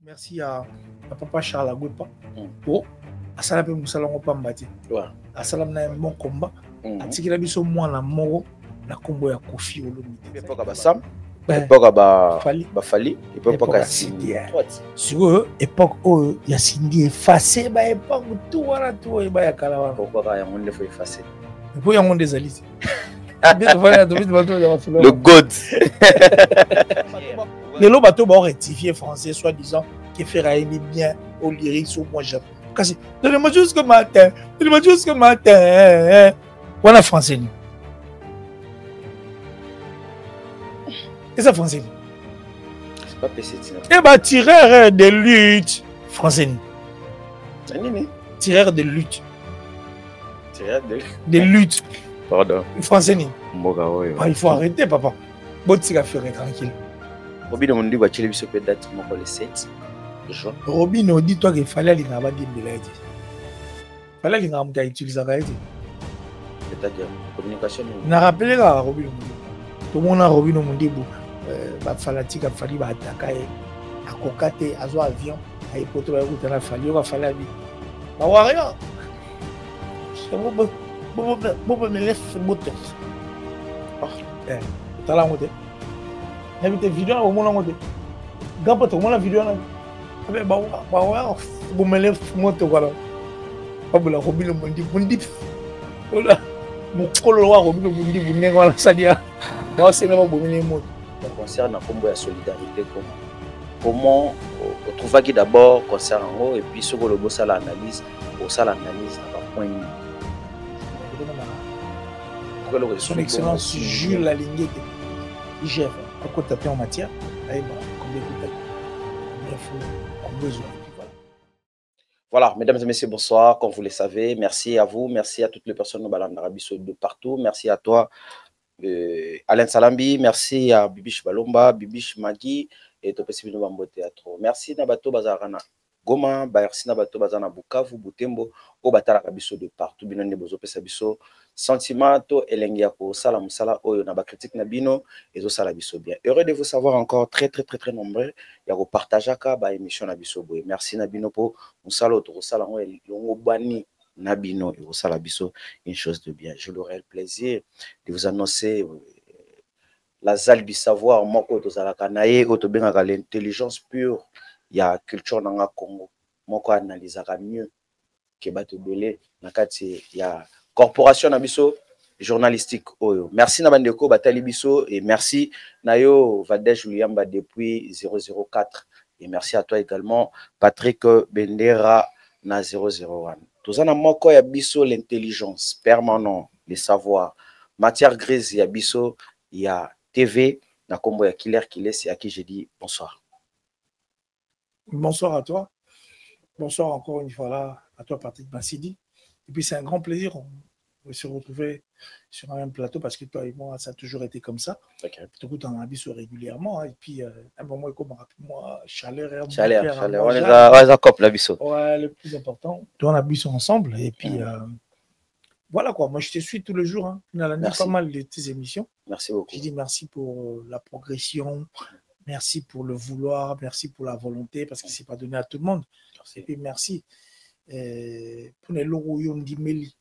Merci à papa Charles Agwepa. Oh, à Salamé Moussalongo Pambati. À Salamé mon combat. À Tikila Biso moi la moro la combo ya Kofi Olomide. Époque à Sam, époque à Bafali, époque à Cindy. Sur époque où il y a Cindy effacé, bah époque tout voilà tout et bah ya Kalawa. Pourquoi il y a un monde faut effacer? Pourquoi il y a un monde des alices? Le God. Les lots bateaux vont rectifier français, soi-disant, qui fera aimer bien au lyrique sur moi. Donnez-moi jusqu'au matin. Donnez-moi jusqu'au matin. Voilà français. Et ça français. C'est pas PC. Eh bien, tireur de lutte. Français. Tireur de lutte. Tireur de lutte. Pardon. Français. Ah, il faut arrêter, papa. Bon, tu vas faire tranquille. Robin on dit que tu peux date le 7 juin. Robin on dit toi qu'il fallait aller dans la il fallait aller dans la utiliser. C'est-à-dire communication. Na rappelé là Robin. Tout le monde a Robin on dit bah falatique a fallu bah attaquer à Kokate à zo avion à hypothèse à route na fallu va falloir vie. Bah warrior. C'est bon me laisse moto. T'as la moto. Invité vidéo au moins la moto. Gapa tout le monde la vidéo là. Avec bah bon me laisse moto voilà. Pas la Robin on dit voilà. Mon colloir Robin on dit vous n'êtes pas sadia. Moi c'est même bon me moto. Ça concerne la combo de solidarité comment on trouve qui d'abord concerne en haut et puis ce que le boss à l'analyse au ça l'analyse n'a pas point. Son Excellence Jules Lalingué IGF à quoi taper en matière voilà, mesdames et messieurs, bonsoir. Comme vous le savez, merci à vous, merci à toutes les personnes de partout, merci à toi Alain Salambi, merci à Bibiche Balomba, Bibiche Magui et tout possible de Bambo Théâtre. Merci Nabato Bazarana Goma, merci Nabato Bazana Bukavu, Butembo, au Batara Kabiso de partout, Binon de Bozo Pesabiso, Sentimato, Elengiako, Salam Sala, Oyo Naba Critique Nabino, et Zo Salabiso bien. Heureux de vous savoir encore très nombreux. Il y a partagaka ba émission Nabiso Boy. Merci Nabino pour Moussalo, Salam, Longo Bani. Nabino et au Salabiso, une chose de bien. Je l'aurai le plaisir de vous annoncer la salle du savoir, moko tozalaka naye otobenga l'intelligence pure, il y a culture nanga Congo, moko analysera mieux que bato belé nakati ya corporation nabiso journalistique oyo. Merci na bandeko batali biso et merci nayo Vadej Luyamba depuis 004 et merci à toi également Patrick Bendera na 001. Tozana moko ya biso l'intelligence permanent, le savoir, matière grise ya biso ya TV na kombo ya Killer c'est à qui j'ai dit bonsoir. Bonsoir à toi. Bonsoir encore une fois là à toi Patrick Bassidi. Et puis c'est un grand plaisir de se retrouver sur un même plateau parce que toi et moi ça a toujours été comme ça. Tout le temps on a biso régulièrement et puis un moment comme moi chaleur on les a cop la biso. Ouais, le plus important. On a biso ensemble et puis voilà quoi, moi je te suis tous les jours hein. On a pas mal de tes émissions. Merci beaucoup. Je dis merci pour la progression, merci pour le vouloir, merci pour la volonté parce que c'est pas donné à tout le monde. Merci. Et puis merci pour les logos Yondimeli.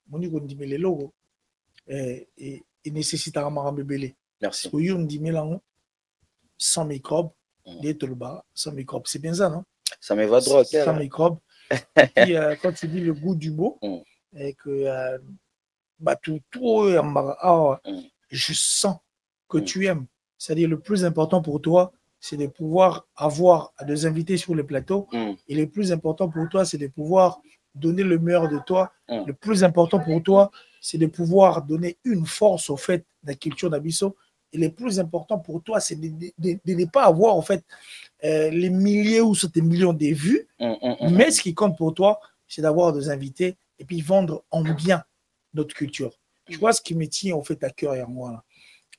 Mon dit qu'on dit les logos et nécessite un marambélé. Merci. Pour Yondimeli sans microbes, sans microbes, c'est bien ça non? Ça me va droit. Sans microbes. Et puis quand tu dis le goût du beau et que je sens que tu aimes. C'est-à-dire le plus important pour toi, c'est de pouvoir avoir des invités sur le plateau. Et le plus important pour toi, c'est de pouvoir donner le meilleur de toi. Le plus important pour toi, c'est de pouvoir donner une force au fait de la culture d'Abisso. Et le plus important pour toi, c'est de ne pas avoir en fait les milliers ou des millions de vues. Mais ce qui compte pour toi, c'est d'avoir des invités et puis vendre en bien notre culture. Tu vois ce qui me tient en fait à cœur et à moi là.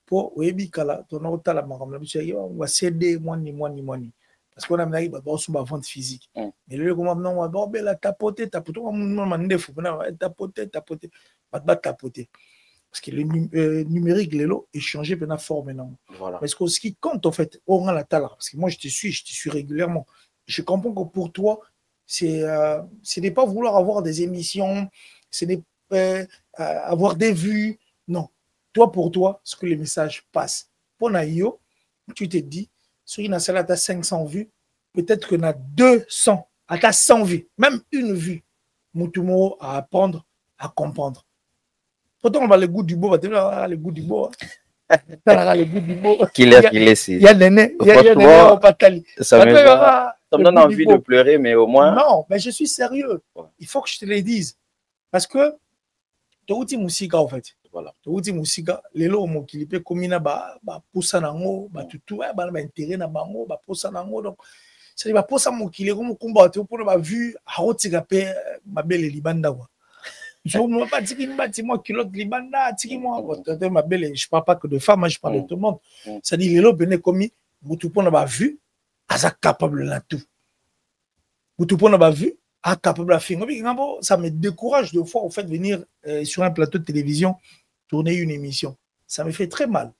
Pour Webikala, ton autre la maram, on va céder moi ni. Parce qu'on a mis la vente physique. Mais le comment non, on va tapoter, on va tapoter. Parce que le numérique, est changé maintenant fort maintenant. Voilà. Parce que ce qui compte, en fait, on a la tala. Parce que moi, je te suis régulièrement. Je comprends que pour toi, ce n'est pas vouloir avoir des émissions, ce n'est pas avoir des vues. Non. Toi, pour toi, ce que les messages passent. Pour Naïo, tu te dis, sur une salle à 500 vues, peut-être que na 200, à 100 vues, même une vue, Moutumo à apprendre, à comprendre. Pourtant, on va le goût du beau, le goût du beau. Le goût du beau. Il y a Néné, il y a Néné au Patali. Ça me donne envie de pleurer, mais au moins. Non, mais je suis sérieux. Il faut que je te le dise. Parce que, tu as outil musique, en fait. Voilà. Tu as outil musique, les lots, mon kilipé, comme il y a poussa nango, tout, intérêt na bango, poussa nango. Donc, c'est-à-dire, poussa mon kilé, comme combat, tu as vu, à Rotigapé, ma belle Libanda. Je ne veux pas dire qu'il bâtiment culotte libanda, ma belle, je ne parle pas que de femmes, je parle de tout le monde. C'est-à-dire, les lots venaient comme Moutoupo n'a pas vu, à capable de tout. Moutoupo n'a pas vu, à capable de faire. Ça me décourage de fois au fait de venir sur un plateau de télévision tourner une émission. Ça me fait très mal.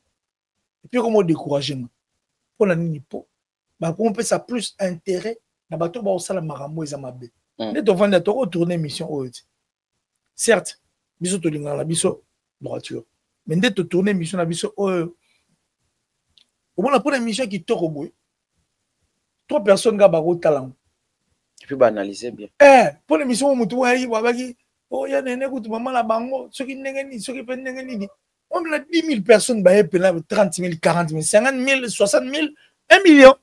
Et puis, comment décourager moi? Pour la nipo, on peut ça plus intérêt, na bateau ba osala marambo ezamabe. Dès qu'on va tourner émission certes, biso to lingala biso droiture. Mais dès que tourner émission na biso au moins pour l'émission qui toko boy. 3 personnes ga ba talent. Tu peux analyser bien. Pour l'émission mutu wa yi wa baki ya nene kutu mama la bango soki ndengeni soki pe ndengeni. On a 10 000 personnes ba 30 000, 40 000, 50 000, 60 000, 1 million.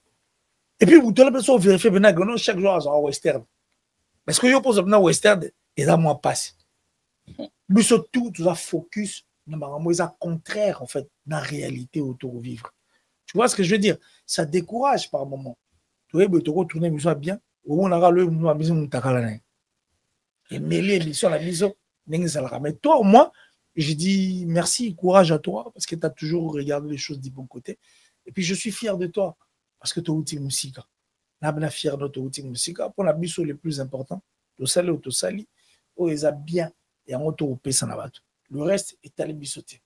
Et puis vous devez besoin vérifier maintenant chaque jour à western. Parce que yo pose na western et là moi passe. Mais surtout, tu as focus, c'est contraire en fait, dans la réalité autour de vivre. Tu vois ce que je veux dire? Ça décourage par moment. Tu vois, tu retournes l'émission bien, au moins, on a le maison et mêler l'émission à la maison, mais toi, moi, je dis merci, courage à toi, parce que tu as toujours regardé les choses du bon côté. Et puis, je suis fier de toi, parce que tu as outil musique. Je suis fier de ton outil musique. Pour la mission le plus important, tu sali ou tu sali, oh, ils ont bien. Et en retour, le reste est à l'ébisoté.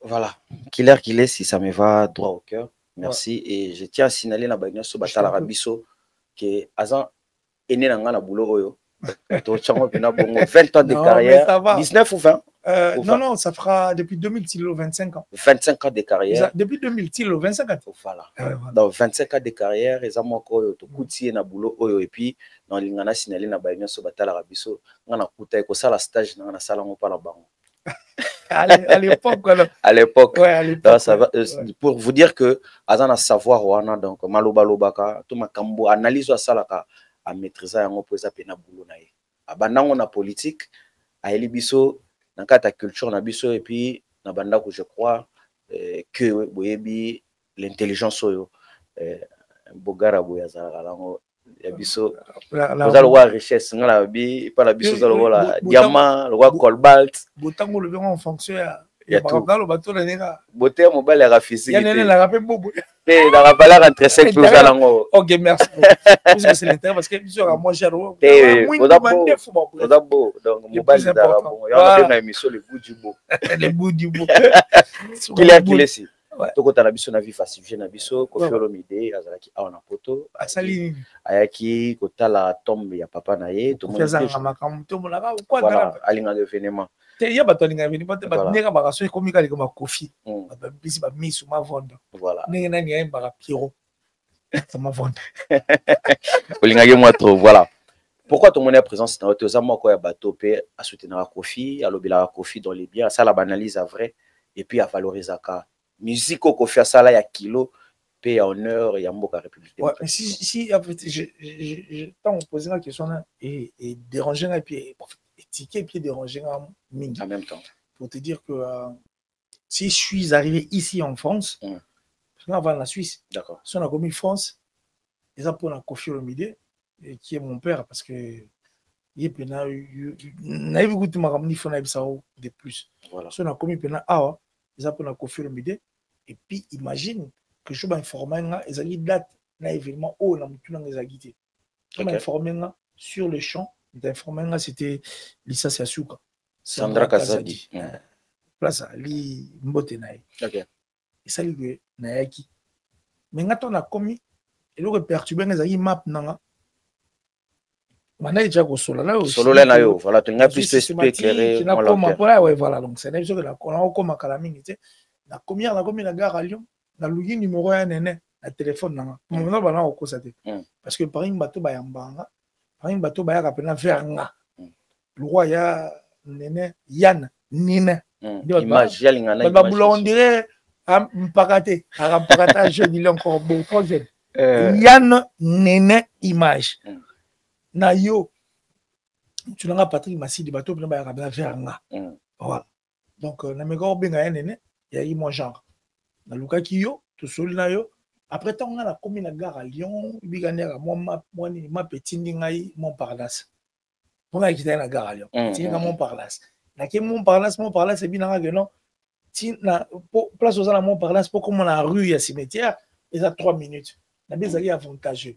Voilà. Qu'il est, si ça me va droit au cœur. Merci. Ouais. Et je tiens à signaler dans la sur Batala Rabiso que Azan est né dans le boulot. 20 ans de carrière. 19 ou 20? Non, ça fera depuis 2000, il a 25 ans. 25 ans de carrière. Depuis 2000, il a 25 ans. Voilà. Dans 25 ans de carrière, ils ont encore un boulot. Et puis, dans l'ingana signalé na baïna so batala rabiso, on a coûté que ça la stage dans la salle on parle bango. À l'époque, à l'époque. Ouais, à l'époque. Ça va, pour vous dire que azana savoir wana donc maloba lobaka to makambo analyse ça la à maîtriser yango pour ça pena boulot na ye. Abandango na politique, a elibiso dans ta culture na biso et puis na banda que je crois que boyebi l'intelligence oyo bogara boya za lango ya biso za lo richesse ngala bi pa la biso za lo la diamant lo cobalt botango le en fonction ya bakalo bato na nega boté mobile ya physique ya nene la rapé bobo et la valeur entre 5 plus za lango. OK, merci. Parce que c'est l'intérêt parce que biso ra moi cher donc mobile za bon ya na émission le bout du beau le bout du beau qu'il est si toko tala biso na vie facile na biso Koffi Olomide azalaki awa na poto asali ayaki kotala tombe ya papa na ye to makambo to molaka quoi voilà alinga événement te ya bato alinga événement ba neka ba so komika liko ba Koffi ba bisi ba misu ma vendre voilà nenge nani ya ba Pierrot ça ma vendre olinga ye moi trop voilà. Pourquoi ton monnaie présence dans tes amours quoi ya bato pe a soutenir Koffi a lobila Koffi dans les biens ça la banalise à vrai et puis à valoriser ka musique au Koffi Asala ya kilo paye honneur et Mboka République. Ouais, si en fait je t'en poser la question là et déranger et puis étiqueter et puis déranger en même temps pour te dire que si je suis arrivé ici en France avant la Suisse, d'accord, si on a commis France et ça pour la Koffi Olomide qui est mon père parce que il est pena n'a eu goûté ma ramni fona de plus voilà si on a commis pena ça pour la Koffi Olomide. Et puis, imagine que je vais informer les dates d'un événement où on a les agité. Je vais informer sur le champ, d'informer c'était Lissa Siasuka. Sandra Kazadi. Place ali mbote na ye. OK. Esali que na yaki. Mais ngato na komi eloko perturbé ngazaki map nanga. Mana déjà ko solo là aussi. Solo là na yo, voilà, tu as plus éclairé moi la ouais voilà donc c'est sûr que la koma kala mingi tu na komi na gare à Lyon, na lugi numéro ya nene na téléphone nanga. Mon nom bana ko ça parce que par exemple bato ba yambanga, par exemple bato ba ya kapena vers nga. Le roi ya nene Yann Nina. Image ya lingana image. Ba on dirait mpakate, arampakata jeune il est encore beau, trop jeune. Yann Nene image. Na yo tu n'as Patrick Massidi bateau bien ba ya vers nga. Voilà. Donc na meko benga ya nene ya yi mon genre. Na luka ki yo to soli na yo après tant on a la commune à gare à Lyon, biganera moi ni ma petit ngai Montparnasse. On a quitté la gare à Lyon. Tiens Montparnasse. Na ke Montparnasse c'est bien que non. Na place aux à Montparnasse pour comme la rue ya cimetière, et ça 3 minutes. Na bezali avantageux.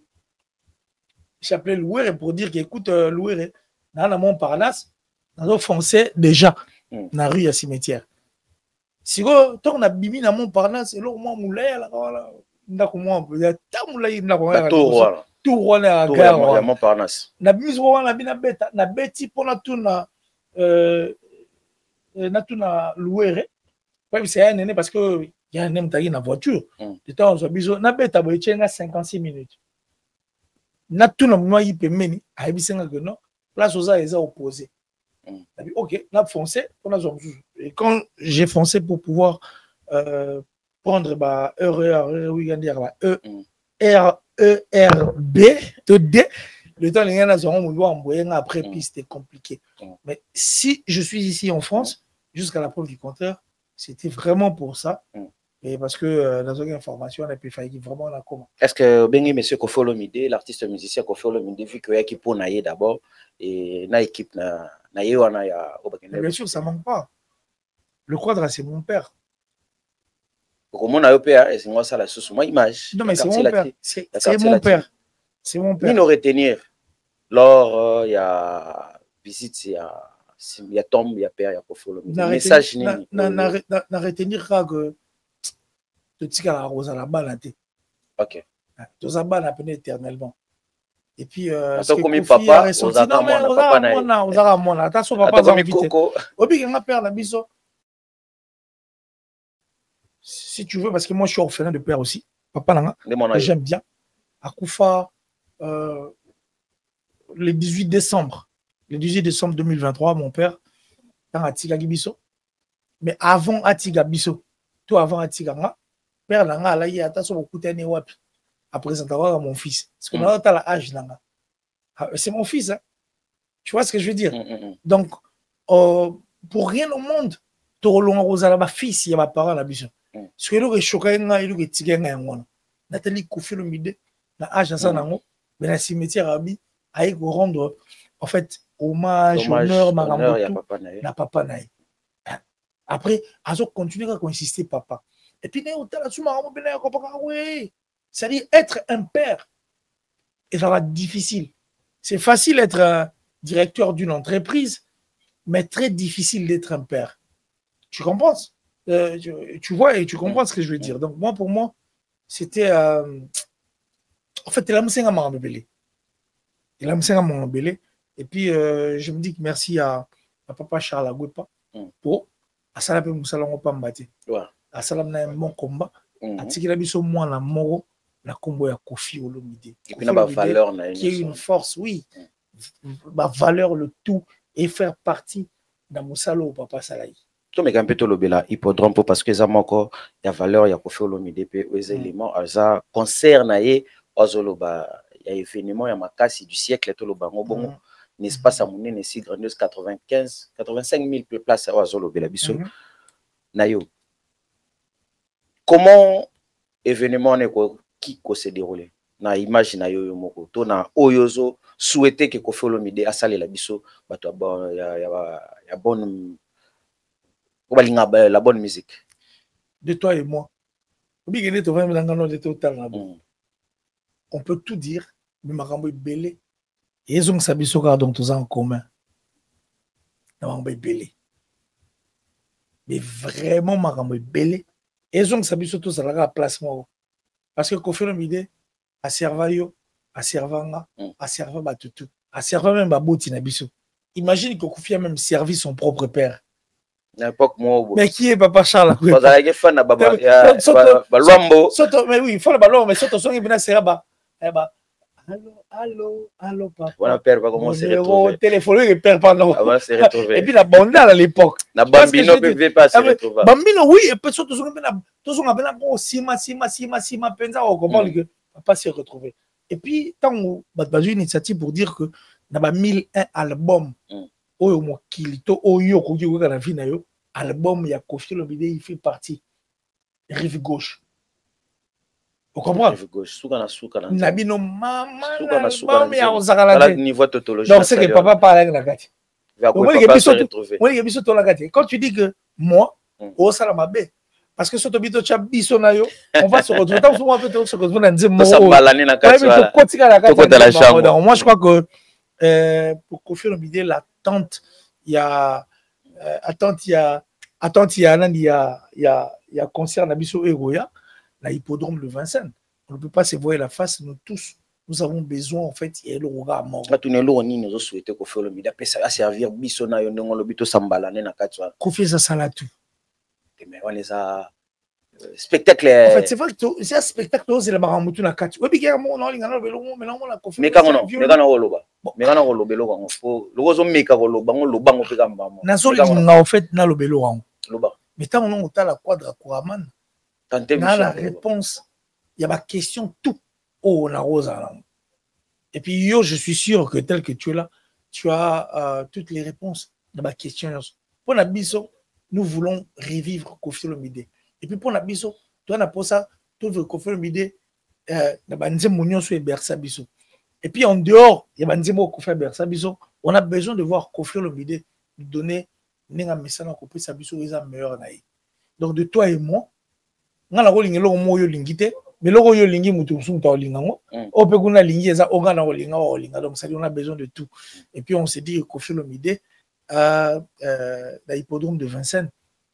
J'appelais Louer pour dire qu'écoute Louer dans la Montparnasse, dans foncé déjà dans la rue ya cimetière. Si on a bimi na Montparnasse, et là moi moulay là voilà, ndako moi il y a tamoulay ndako tout rôle à gare ya Montparnasse. Na bimi so wana bina beta na beti pona tuna na tuna Louer. Ouais, c'est un nene parce que il y a un homme qui a une voiture. De temps en temps, na beta boy tchenga 56 minutes. Na tuna moi il peut meni, a bisenga que non, place aux a opposé. OK, n'a foncé, on a et quand j'ai foncé pour pouvoir prendre bah le temps les gens ont envoyé après piste c'était compliqué. Mais si je suis ici en France jusqu'à la preuve du contraire, c'était vraiment pour ça. Et parce que dans une information, on a pu faire vraiment la comment. Est-ce que Bengi monsieur Koffi Olomide, l'artiste musicien Koffi Olomide, vu qu'il y a équipe pour Naye d'abord et na équipe Naye wana ya bien sûr, ça manque pas. Le quadra c'est mon père. Comment na yo père et c'est moi ça la source moi image. Non mais c'est mon père. C'est mon père. C'est mon père. Ni nous retenir lors il y a visite il y a tombe il y a père il y a Koffi Olomide. Message ni na retenir que de tika la rose à la balle. OK. Tous à balle appelé éternellement. Et puis ce que papa papa mona attention papa za invité. Obi nga père la biso. Si tu veux parce que moi je suis orphelin de père aussi. Papa nanga. J'aime bien. Akufa le 18 décembre. Le 18 décembre 2023 mon père dans Atiga Gibiso. Mais avant Atiga Biso, tout avant Atiga nga père nanga la yi attention beaucoup tane wapi. Après ça à mon fils parce que maintenant tu as l'âge nanga. C'est mon fils hein. Tu vois ce que je veux dire? Donc pour rien au monde Torolonga Rosala ma fils il y a ma parole la biso. Ce que le choquant il le tigenga yango. Nathalie Koffi Olomide na âge ça nango mais la cimetière abi aille rendre en fait hommage honneur marambotu na papa naï. Après azo continuer à insister papa. Et puis né hôtel là marambo bena ko papa oui. C'est-à-dire être un père et ça va être difficile. C'est facile d'être directeur d'une entreprise mais très difficile d'être un père. Tu comprends? Tu vois et tu comprends ce que je veux dire. Donc moi pour moi c'était en fait il a mis un maman belé. Il a mis un maman belé et puis je me dis que merci à papa Charles Agwepa pour à ça la paix musalongo pambati. À ça la un bon combat. À tikila biso moi la moro la combo ya Koffi Olomide. Et puis na valeur na qui est une force oui. Ma valeur le tout et faire partie dans musalo papa Salaï. To me kampe to lobela hippodrome parce que ça encore il y a valeur il y a Koffi Olomide pe les éléments ça concerne ye ozoloba il y a événement il y a makasi du siècle to lobango bongo n'est pas ça monene si grandiose 85 000 places à ozolobela biso na yo. Comment événement qui se déroule na image na yo moko to na oyozo souhaiter que Koffi Olomide a salé la biso bato ya bonne la bonne musique. De toi et moi. On peut tout dire, mais Marambo est belé. Et ils ont sabisoka donc tous en commun. Marambo est belé. mais vraiment makambo belé et donc ça biso tout ça la place moi parce que Koffi Olomide a servayo a servanga a serva batutu a serva même baboti na biso. Imagine que Koffi a même servi son propre père. Mais qui est Papa Charles? Mais oui, il faut le ballon, mais surtout son ibina seraba. Allô, papa. On a père va comment se retrouver. Téléphone, il perd pas non. On se retrouver. Et puis la bondale à l'époque. La Bambino ne pas se retrouver. Bambino oui, et puis surtout son ibina, tout son abena bon sima penza on comprend que papa s'est retrouvé. Et puis tant où une initiative pour dire que na 1001 albums oyo mokili to oyo ko ko na vie na yo album ya Koffi Olomide il fait partie rive gauche. Vous comprenez? Rive gauche, souka na. Nabino mama souka ya ozakala niveau tautologie. Donc c'est que papa parle avec la gati. Quand tu dis que moi au salamabe parce que surtout bito cha biso na yo on va se retrouver tant souvent peut se retrouver dans nzembo. Moi je crois que pour Koffi Olomide l'attente il y a il y a concert na biso Egoya la hippodrome de Vincennes. On ne peut pas se voir la face, nous tous nous avons besoin en fait il y a le regard mort. Quand on est loin ni nous souhaiter Koffi Olomide après ça va servir biso na yo ndongo lobito sambalane na katwa. Koffi ça sala tout. Mais on les a spectacle. En fait c'est vrai que c'est un spectacle c'est la maramutu na katwa. Oui bien mon non linga no belongo mais non la Koffi. Mais quand on mais quand on loba. Mais quand on loba belongo faut lozo meka loba ngo lobango pe kamba. Na zo linga en fait na lobelo wango. Loba. Mais tant on a la quadra Kouraman. Dans la réponse, il y a ma question tout. Oh, on a rosa. Et puis, yo, je suis sûr que tel que tu es là, tu as toutes les réponses de ma question. Pour Nabiso, nous voulons revivre Koffi Olomide. Et puis, pour Nabiso, toi, on a pour ça, tout le Koffi Olomide, et puis, en dehors, il y a Koffi Bersabiso, on a besoin de voir Koffi Olomide nous donner un message à Koffi Bersabiso, ils sont meilleurs. Donc, de toi et moi, nga na kolinga lo moyo lingite mais loko yo lingi mutu muta olinga ngo o pe kuna lingi eza onga na olinga donc ça on a besoin de tout et puis on s'est dit Koffi Olomide la hippodrome de Vincennes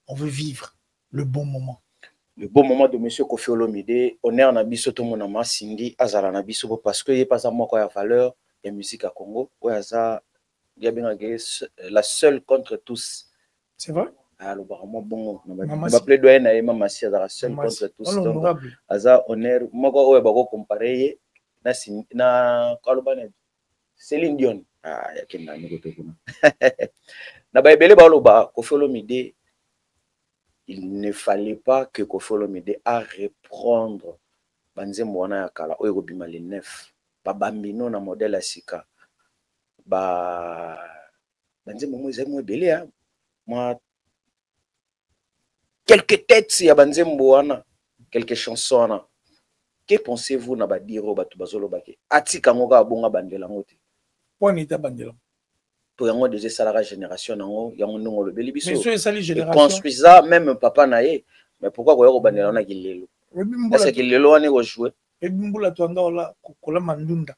on veut vivre le bon moment de monsieur Koffi Olomide honneur na biso to mona masindi azala na biso parce que il pas ça moko ya valeur et musique à Congo ou aza ya bien la seule contre tous c'est vrai. Alors, bon, on va plaidoyer na mama si azara seul contre tous donc aza honneur moko oyo bako comparer na kalobane Céline Dion ya kenda ni koto kuna na ba ebele ba loba Koffi Olomide il ne fallait pas que Koffi Olomide a reprendre banzembo wana ya kala oyo kobima le 9 ba bambino na modèle ya sika ba banzembo mo ezemo ebele ya moi quelques têtes ya banzembo wana quelques chansons wana que pensez-vous na ba dire batu bazolo bake atika ngoka bonga bandela ngote poni ta bandela to yango déjà salara génération nango yango ndongo le beli biso mais so esali génération construisa même papa na ye mais pourquoi ko yako bandela na kilelo est-ce que kilelo wana ko jouer et mbula to ndola kola mandunda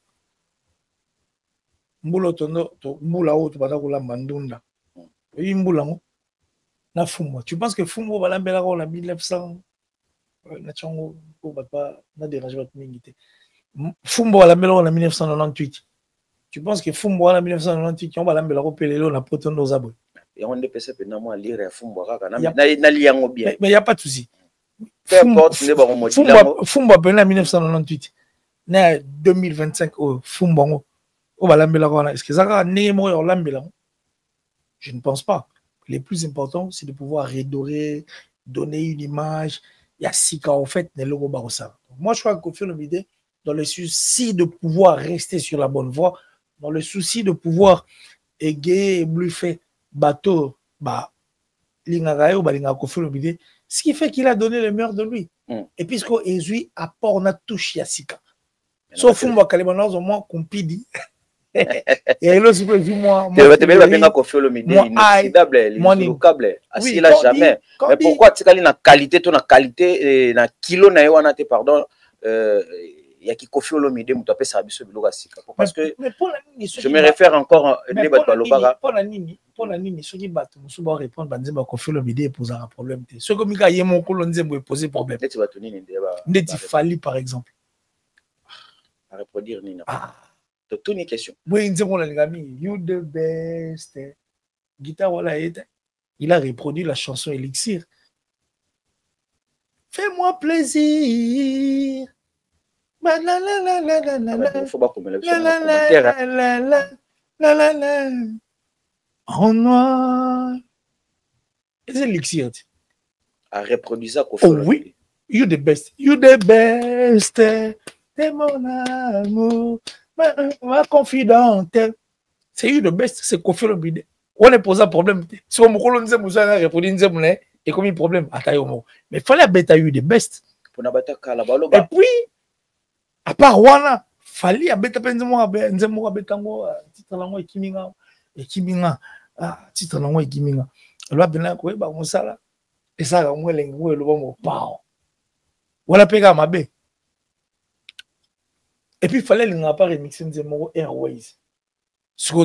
mbula to ndo to mbula o to bata kola mandunda e mbula ngo na Fumbo. Tu penses que Fumbo va l'embellir en 1900 na chango ko ba na déranger votre mingité. Fumbo va l'embellir en 1998. Tu penses que Fumbo en 1998 on va l'embellir au pelelo na poton nos abos. Et on dépêche pe na moi lire Fumbo kaka na liango bien. Mais il y a pas de souci. Fumbo en 1998. Na 2025 Fumbo on va l'embellir en est-ce que ça va né mo yo l'embellir? Je ne pense pas. Le plus important, c'est de pouvoir redorer, donner une image. Il y a six cas, en fait, moi, je crois que Koffi Olomide, dans le souci de pouvoir rester sur la bonne voie, dans le souci de pouvoir égayer et bluffer bateau, ce qui fait qu'il a donné le meilleur de lui. Et puisqu'on est apport, on a touché Yassika. Sauf moi, Kalemanos, au moins, qu'on pidi. Et là, c'est moi. Koffi Olomide inoxydable, assis là jamais. Mais pourquoi tu as une qualité, ton qualité, na kilo na pardon, il y a qui Koffi Olomide muto pe sa biso biloko sika parce que mais je me réfère encore ne bat balobaka pour la nini ceux qui battent musu ba répondre banze ba Koffi Olomide poser un problème te ce comme ka yemo ko lonzembo poser problème net ba tuni ninde ba ndeti Fally par exemple à reproduire nina ah tout une question oui nzembo la ngami you the best guitare wala il a reproduit la chanson Elixir. Fais-moi plaisir. Il faut pas comme en noir. C'est Elixir. À reproduire ça. Oh oui. You the best. You the best. T'es mon amour. Ma confidente. C'est you the best. C'est Koffi Olomide. On est posé un problème. Si on me dit que ça reproduit et comme un problème, mais il fallait bêta you the best. Et puis, à part Wana, fallait bêta penzemo betango titre lango ekiminga titre lango ekiminga. Lwa bena ko ba mosala et ça ga mwelengi mwe lo mo pao. Wala pega mabe. Et puis il fallait linga pas remixer Nzemo Airways.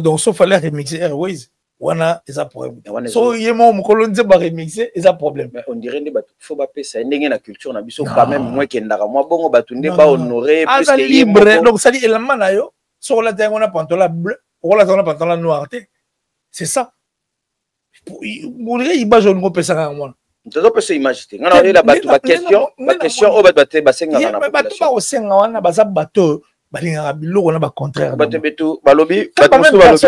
Donc il fallait remixer Airways. Wana eza problème so yemo mukolo nzeba remixer eza problème on dirait ne batu faut ba pesa ndenge na culture na biso quand même moi kendaka moi bongo batu nde ba honorer plus que libre donc ça dit élément na yo so la tango na pantalon bleu la tango na pantalon noir c'est ça pour dire il ba jaune ko pesa ka moi ntozo pesa image te ngana la batu ba question o batu ba senga na batu ba osenga wana baza bato balinga biloko na ba contraire batu betu balobi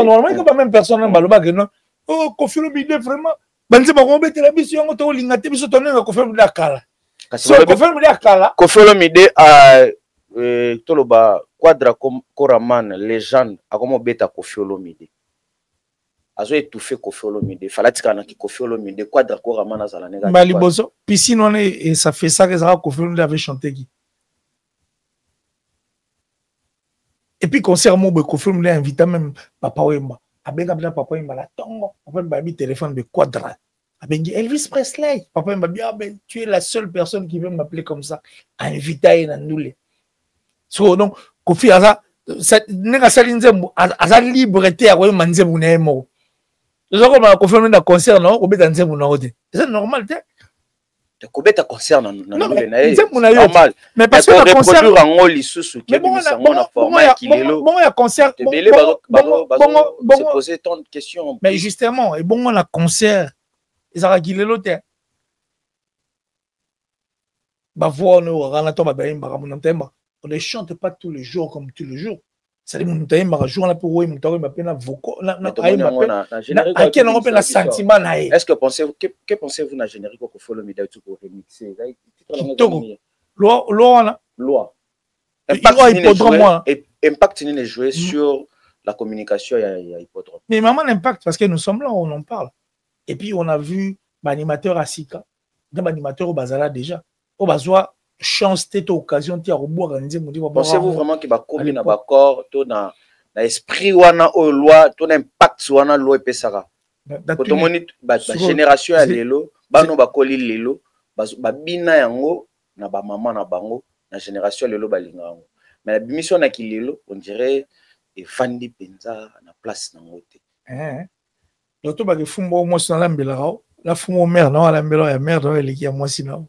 normalement pas même personne baloba que non oh Koffi Olomide vraiment banze ba ko betela biso yango to linga te biso tonne Koffi Olomide akala kasi Koffi Olomide akala Koffi Olomide a toloba quadra koraman légende akomo beta Koffi Olomide azo étouffé Koffi Olomide falatika na ki Koffi Olomide quadra koraman azala nega bali bozo piscine on et ça fait ça que ça Koffi Olomide avait chanté qui. Et puis, concert, moi, Koffi Olomide a invité même Papa Wemba. Abenga bien Papa Wemba la tongo. Papa Wemba a mis téléphone de quadra. Abenga Elvis Presley. Papa Wemba dit, ah ben, tu es la seule personne qui veut m'appeler comme ça. A invité à Nanoule. So, donc, Koffi a ça, n'est-ce pas liberté à Wemba Nzemou Nemo. Je sais comment Koffi Olomide a concert, non? Ou bien Nzemou Nemo. C'est normal, t'es? Kobeta concert na normal mais parce que le concert en oli susu qui bon format qui lelo bon ya concert bon se poser tant de questions mais justement et bon on a concert ezaka kilelo te ba voix no rana to ba baimba ka munantemba on ne chante pas tous les jours comme tous les jours ça dit munantemba jour na pour oui munantemba ba pena vocal na quel on appelle sentiment na est-ce que pensez-vous na générique ko Koffi Olomide pour remixer loi impact ni jouer sur la communication ya hippodrome mais maman l'impact parce que nous sommes là on en parle et puis on a vu l'animateur Asika dans animateur au bazala déjà au bazwa chance tête occasion ti a reboire organiser mon dire pensez-vous vraiment que ba combi na ba corps to na esprit wana o loi to na impact wana loi pesaka to moni ba génération ya lelo bano ba koli lelo ba bina yango na ba maman na bango na génération lelo balinga yango mais la mission na kilelo on dirait et fandi penza na place na ngote donc to ba ke fumbo mo sur la mbela la fumo mère na la mbela ya mère do eliki ya moi sino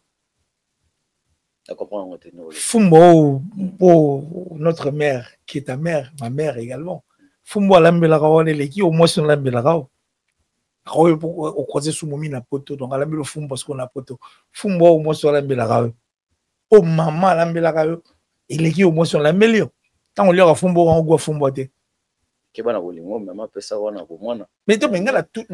Fumbo, notre mère, qui est ta mère, ma mère également. Fumbo à l'ambelagao, les qui au moins sur l'ambelagao. Au croisé sous momi na poto, donc à l'ambelo fumbo parce qu'on a poto. Fumbo au moins sur l'ambelagao. Oh maman l'ambelagao, et les qui au moins sur l'ambelio. Tant on leur a fumbo, on goûte fumbo. Mais tu m'as tout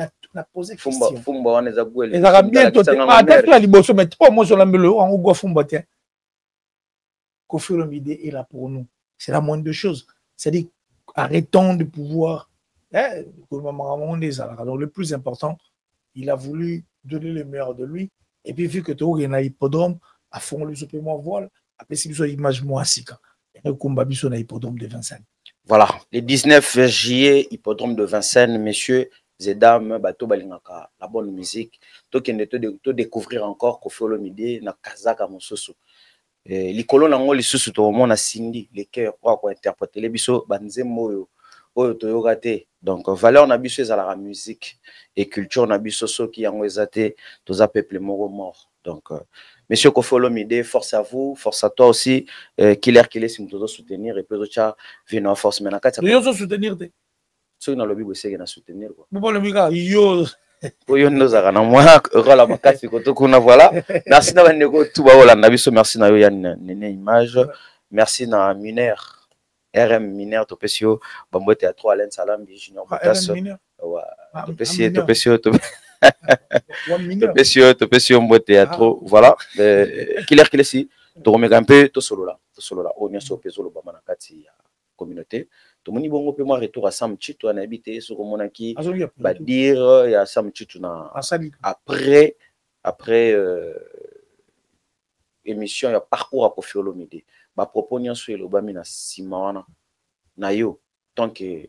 posé question. Fumbo on est à goût. Les arabes bien tout. Attends la liboso, mais toi au moins sur l'ambelio, on goût fumbo. Koffi Olomide est là pour nous. C'est la moindre chose. C'est-à-dire, arrêtons de pouvoir. Donc, le plus important, il a voulu donner le meilleur de lui. Et puis, vu que tu as un hippodrome, à fond, le supplément voile, après, c'est une image moissika. Et le combat, c'est un hippodrome de Vincennes. Voilà, le 19 juillet, hippodrome de Vincennes, messieurs et dames, bateau balingaka, la bonne musique. Toi qui ne te découvrir encore Koffi Olomide, na Kazaka Mososo. likolo nango lisusu to mona Cindy les cœurs quoi interpréter les biso banzembo oyo toyoka te. Donc valeur na biso ezala la musique et culture na biso soki yango ezate toza peuple moko mort. Donc Monsieur Koffi Olomide, force à vous, force à toi aussi. Killer si nous soutenir et puis autres vino force mais nakati yo soutenir te ceux na lobby bosé na soutenir quoi. Bon le mika yo oyo ndozaka na moi rola makasi koto kuna voilà. Merci na bandeko tout ba olanda biso, merci na yo ya nene image. Merci na Miner RM Miner Topesio Bambote à 3 Alain Salambi Junior Botas. Topesio Mbote à 3 voilà. Killer si to remeka un peu to solo là o nyaso peso lo bamana kati ya communauté. To moni bongo pe moi retour à Sam Chitu na habité sur monaki ba dire ya Sam Chitu na après émission ya parcours à Koffi Olomide ba propos nyaso elo ba mina simawana na yo tant que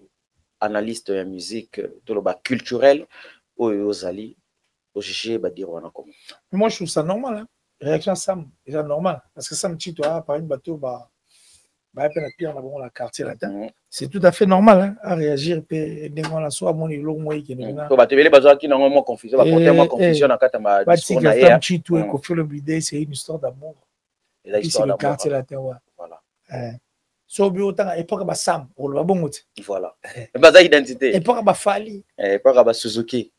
analyste de musique to lo ba culturel o zali o jugé ba dire wana comment. Moi je trouve ça normal hein. Réaction Sam c'est normal parce que Sam Chitu a par une bateau ba la quartier latin. C'est tout à fait normal hein, à réagir et devant la soie mon niveau moi qui est to ba tebele bazwa ki nango mo confusion ba porter mo confusion na kata ma discours na hier Chitu et Koffi Olomide c'est une histoire d'amour et c'est le quartier latin voilà so bi autant époque ba Sam on le bon voilà baza identité époque ba Fali époque ba Suzuki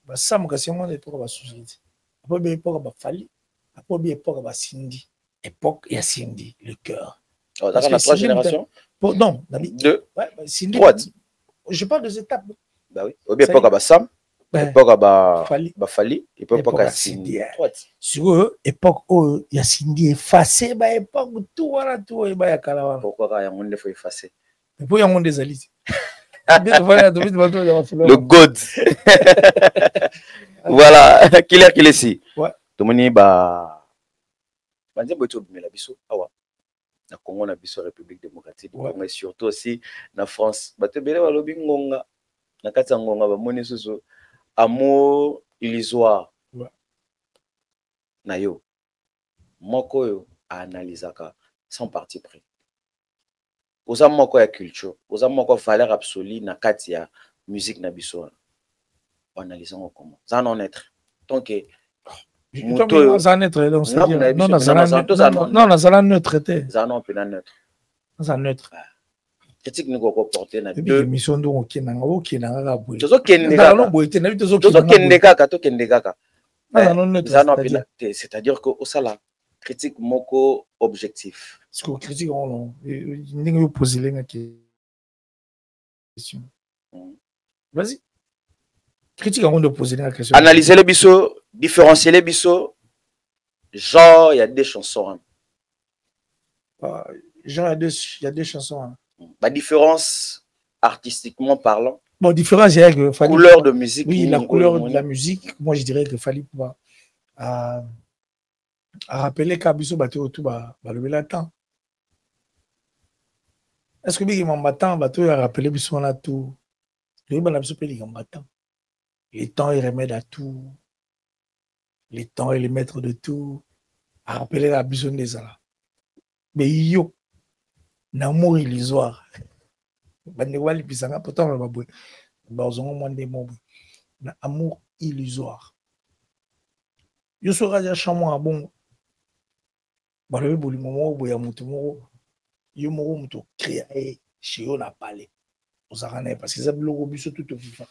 ba Sam kasi mo époque ba Suzuki après bien époque ba Fali après bien époque ba Cindy époque il y a Cindy le cœur. Oh, dans la 3 générations. Non, deux. Ouais, trois. Je parle des étapes. Bah oui. Au bien époque à Sam, époque à Fali, époque à Cindy. Sur eux, époque où il y a Cindy effacé, bah époque où tout voilà tout et bah il y a Kalawa. Pourquoi il y a un monde faut effacer? Mais pour il y a un monde des alices. Le God. Voilà, Killer si. Ouais. Tout le monde bah banze boto bimela biso awa. Na Congo na biso République démocratique du Congo et surtout aussi na France bato bele balobi ngonga na kati ya ngonga bamoni susu amour illusoire na yo moko yo analysaka sans parti pris oza moko ya culture oza moko valeur absolue na kati ya musique na biso analysons comment ça non être tant que non, ça neutre donc c'est non ça neutre ça non peut neutre ça neutre critique nous ko porter na deux émission donc OK na ga boy tozo kende kaka to kende kaka non neutre c'est-à-dire que au sala critique moko objectif ce que critique on ndenge yo poser les question vas-y critique on de poser la question analyser les biso différencier les biso genre il y a des chansons genre il y a des chansons la différence artistiquement parlant bon différence c'est que couleur de musique oui la couleur de la musique moi je dirais que fallait pouvoir à rappeler qu'abiso bateau tout le temps est-ce que bigi m'embattant bateau a rappelé biso là tout le ban abiso peli m'embattant les temps et remède à tout les temps et les maîtres de tout à rappeler la besoin des ala mais yo n'amour illusoire bande wali pisanga pourtant ba boy ba ozongo mwande mobo na amour illusoire yo sera ya chamwa bon ba le boli momo boya mutu moko yo moko mutu créer chez yo na palais ozakana parce que ça blogo biso tout au vivant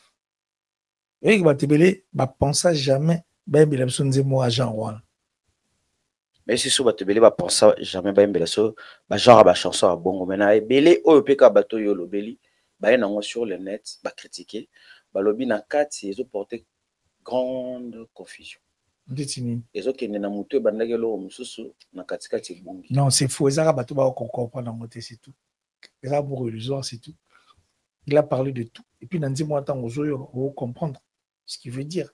et ba tebele ba pensa jamais ba mbela biso nzemo agent wana mais si so ba tebele ba pensa jamais ba mbela so ba genre ba chanson a bongo mena ebele oyo peka bato yo lobeli ba yena ngo sur le net ba critiquer ba lobi na kati ezo porter grande confusion ndetini ezo kende na mutu ba ndagelo mususu na kati kati bongi non c'est faux ezaka bato ba comprendre ngote c'est tout là pour illusoire c'est tout il a parlé de tout et puis dans 10 mois temps ozo on comprendre ce qu'il veut dire.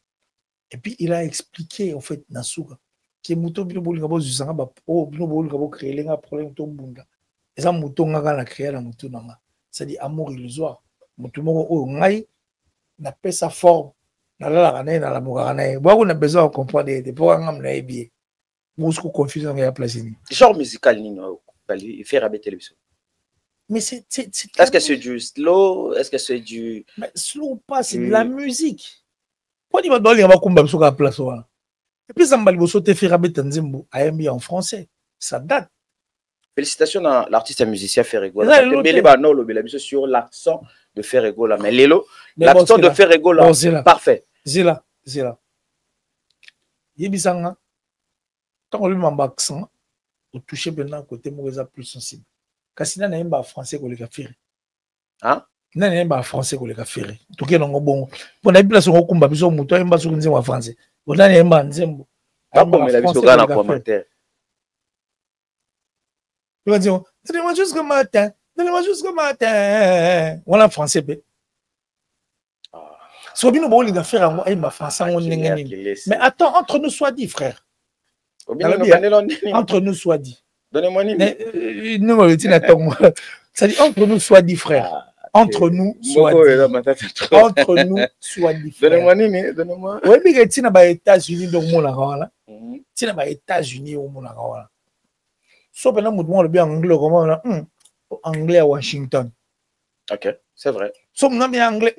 Et puis il a expliqué en fait Nasuga que muto bino bolinga bo zanga ba o bino bolinga bo créer lenga problème to bunda. Eza muto ngaka na créer la muto nanga. Ça dit amour illusoire. Muto moko o ngai na pesa forme na la na la mugana. Bo on a besoin de comprendre des pour ngam na ebie. Beaucoup confusion à place. Genre musical, Nino, il fait rabattre télévision. Mais c'est. Est-ce que c'est du slow? Est-ce que c'est du. Mais slow pas, c'est de la musique. Pourquoi il va donner un combat sur la place? Et puis, ça m'a dit que faire rabattre Nzembo en français. Ça date. Félicitations à l'artiste et musicien Ferrego. Sur l'accent de Ferrego là. Mais Lélo, l'accent de Ferrego là, parfait. Zéla. Yébisanga, tant qu'on lui m'a accent, au toucher maintenant côté Mouréza plus sensible. Kasi na n'aime pas français qu'on les a fait. Hein? Na n'aime pas français qu'on les a fait. Tout cas non bon. Pour la place on combat biso muto n'aime pas sur nzembo français. On a n'aime pas nzembo. Pas comme la biso gana commentaire. Tu vas dire, donnez-moi jusqu'au matin. On a français bé. Sobino bon les faire en moi français on n'engagé. Mais attends, entre nous soit dit frère. Entre nous soit dit. Donnez-moi non, ça dit entre nous soit dit frère. Entre nous soit dit. Entre nous soit dit frère. Donnez-moi. Oui, mais tu n'as pas États-Unis donc mon là. Tu n'as pas États-Unis au mon là. Sauf que nous le bien anglais comment anglais à Washington. Ok, c'est vrai. Sauf que nous bien anglais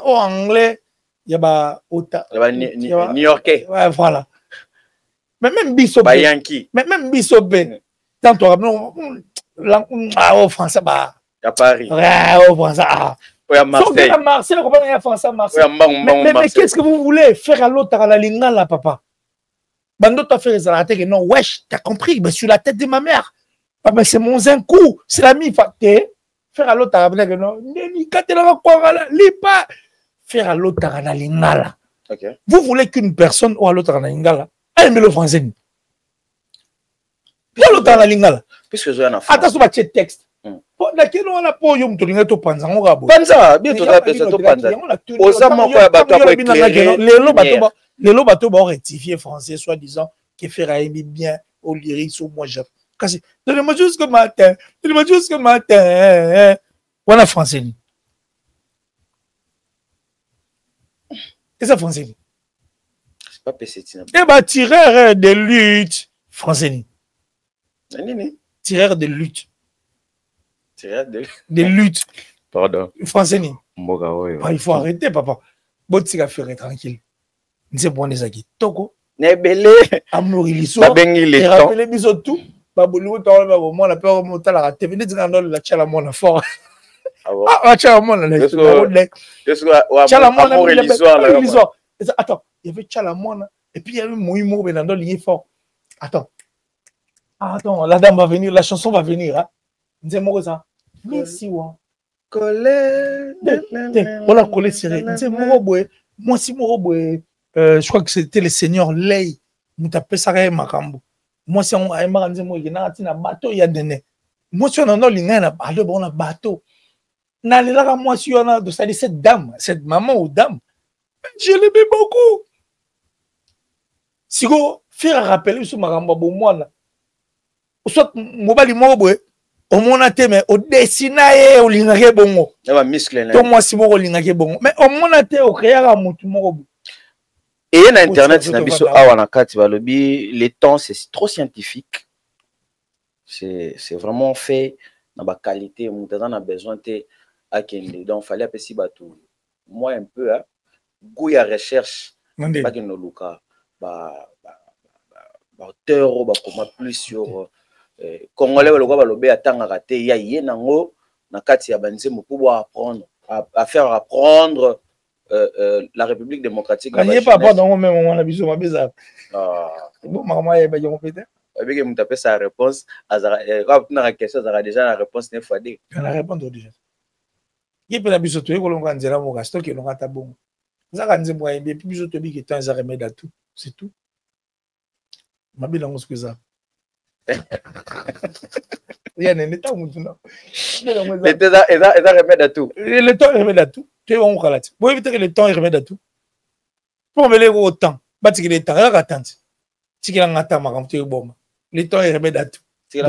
au anglais il y a New Yorkais. Ouais, voilà. Mais même Bissop. Yankee. Mais même Bissop. Tant toi au français bah à Paris. Ouais, au français. Oui, à Marseille. Marseille, comment il y a français à Marseille. Mais qu'est-ce que vous voulez faire à l'autre à la lingala papa? Bando t'as fait ça la tête non wesh, t'as compris, mais sur la tête de ma mère. Papa c'est mon coup, c'est la mi facté. Faire à l'autre à la non, ni katela quoi là, pas faire à l'autre à la lingala. OK. Vous voulez qu'une personne ou à l'autre à la lingala aime le français. Pour l'autre à la lingala. Puisque je en attention à ce texte. Laquelle on a pas eu to to panza on rabo. Panza, bien to da pesa to panza. Osama ko ya bato ko éclairer. Les lots bateaux vont rectifier français soit disant que faire aimer bien au lyrique sur moi je. Kasi donnez-moi jusqu'au matin. Donnez-moi jusqu'au matin. On a français. Et ça français. C'est pas pessétine. Eh ben tireur de lutte français. Tireur de lutte. De lutte. Pardon. Français ni. Il faut arrêter, papa. Bon, tu vas faire tranquille. C'est bon, les amis. Toko. Nebele. Amouri l'histoire. Et rappelez bisous tout. Babou, tu as moi la peur de la rater. Venez dire la chalamon fort. Ah, chalamon la. Chalamon l'histoire. Attends, il y avait chalamon et puis il y avait Mouimo dans l'île fort. Attends. Attends, la dame va venir, la chanson va venir. Hein. Nzembo ça. Merci wa. Collé. On a collé serré. Nzembo boy. Moi si mo boy. Je crois que c'était le seigneur Lei. Nous tapé ça makambo. Moi si on a aimé Nzembo il na tina bateau ya dene. Moi si on a linga na bateau bon na bateau. Na lelaka moi si on a de ça cette dame, cette maman ou dame. Je l'aimais beaucoup. Si go faire rappeler sur makambo bon moi là. Soit mobali moko boy au monate mais au dessinaye au lingake bongo va muscle to moi si moko lingake bongo mais au monate au créera mutu moko et na internet na biso awa na kati ba lobi les temps c'est trop scientifique c'est vraiment fait na ba qualité mutu on a besoin te akende donc fallait apesi bato moi un peu hein goût ya recherche pas que no luka ba auteur ba comment plus sur Congolais le quoi lobé attendre raté ya yenango na kati ya banzemo pour apprendre à faire apprendre la République démocratique. Il n'y a pas dans même moment na biso mabeza. Bon maman ya ba yo peut-être. Avec me taper sa réponse azara na question azara déjà la réponse ne fois dit. La réponse déjà. Qui peut na biso to ko longa nzela mo gasto ke longa ta bon. Zaka nzembo ya bien biso to bi ke temps za remède à tout, c'est tout. Mabila ngo skuza. Il y a un état où tu n'as. Et remède à tout. Le temps remet à tout. Tu es bon au calat. Pour éviter que le temps remet à tout. Pour me lever au temps. Bâti que le temps est attendre. Si qu'il en attend ma tu es bon. Le temps remet à tout. Le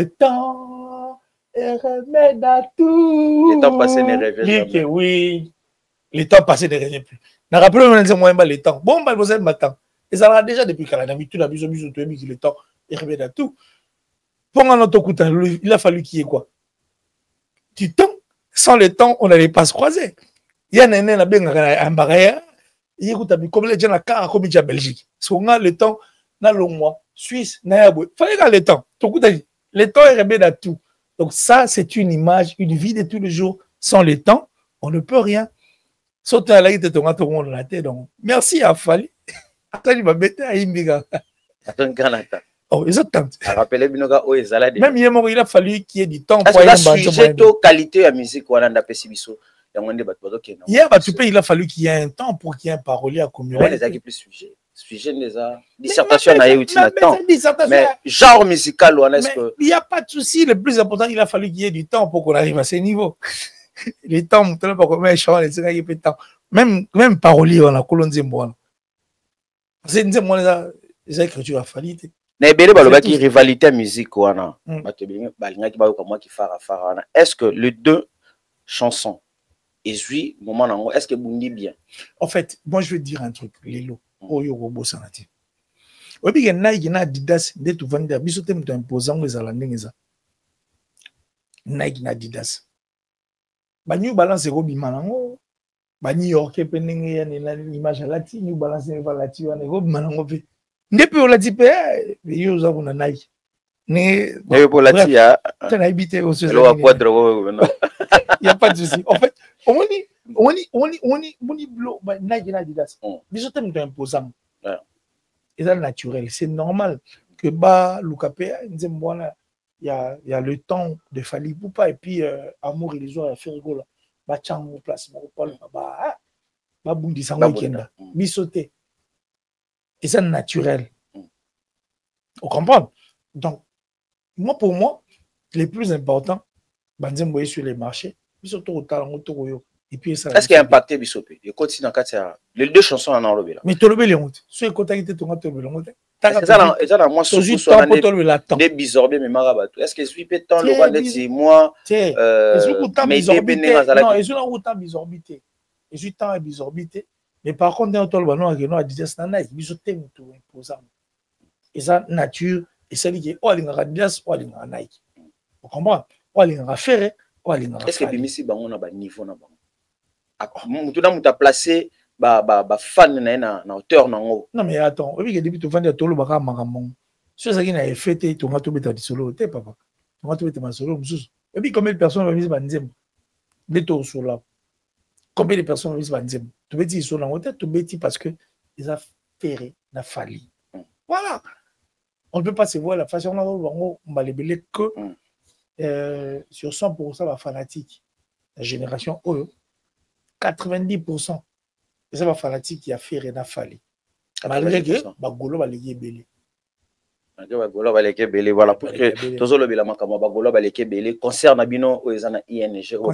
temps remet à tout. Le temps passé ne revient jamais. Oui. Le temps passé ne revient plus. N'a rappelé moi le temps. Bon bah vous êtes maintenant. Et ça déjà depuis quand l'habitude a besoin de le temps et remet à tout. Pendant notre coup, il a fallu qu'il y ait quoi? Du temps. Sans le temps, on n'allait pas se croiser. Il y a un barrière. Il y a comme les gens à car comme il y a Belgique. Si on a le temps, dans le mois, Suisse, il fallait que le temps. Le temps est remet à tout. Donc ça, c'est une image, une vie de tous les jours. Sans le temps, on ne peut rien. Sauf à la guide de ton monde dans la tête. Donc, merci à Fali. Attends, il m'a bêté à Imbiga. Attends, Canada. Oh, ils ont tenté. Même il a fallu qu'il y ait du temps pour la sujet de qualité à musique. Hier, il a fallu qu'il y ait un temps pour qu'il y ait un parolier à communiquer. Les plus sujets. Sujet des dissertation à temps. Mais genre musical, il n'y a pas de souci. Le plus important, il a fallu qu'il y ait du temps pour qu'on arrive à ce niveau. Les temps, même parolier, on a colonne Zimboana. C'est une écriture à fallu. Qui rivalité musique est-ce que les deux chansons est-ce que vous bien? En fait, moi je vais te dire un truc, Lilo. Oyo robo sanati. Obi ke Nike na Adidas nde tu vanda biso te mto imposant les alandengeza. Nike na Adidas. Ba New Balance robi manango. Ba New York pe ndenge ya na image lati New Balance ne va lati wana robi manango pe. Ndepe o lati pe yo za kuna Nike. Ne yo lati ya. Tena habité au ce lo quadro non. Il y a pas de souci. En fait, on dit blo Nike na Adidas. Biso te mto imposant. Et ça naturel, c'est normal que ba Lukape nzembwana il y a le temps de Fali Poupa et puis Amour et les autres à faire rigolo. Ba chango place ba bundi sango kenda. Bisoté. Et ça naturel. On comprend. Donc moi pour moi, les plus importants banzemboye sur les marchés, bisoto otalango tokoyo. Est-ce qu'il y a impacté Bissopé? Il continue dans les deux chansons en enrobé là. Mais tu le honte. Si tu contactes ton honte. C'est ça moi des bisorbés mais marabatou. Est-ce que je suis pétant le roi de moi mais non, ils ont autant bisorbité. Et je temps bisorbité. Mais par contre dans ton ballon à dire ça na bisoté tout imposant. Et ça nature et ça dit oh les radias oh les Nike. Vous comprenez? Oh les affaires oh les est-ce que bimisi bango na ba niveau na bango? Tu as placé fan na hauteur nango. Non mais attends, depuis que depuis tu vends tolo baka makamon. Si ça qui na fêté tu vas tout mettre solo te papa. Tu vas tout mettre solo mususu. Et puis combien de personnes vont venir banzem? Beto solo là. Combien de personnes vont venir banzem? Tu veux dire solo en hauteur, tu veux dire parce que ils a ferré na fali. Voilà. On ne peut pas se voir la façon on va les belé que sur 100% la fanatique. La génération Oyo 90%. C'est ça, fanatique qui a fait Rena Fali. Malgré que Bagolo va les belé. Bagolo va les belé. Voilà, pour que tous les Bilamakama Bagolo va les belé. Concert Nabino aux ING, au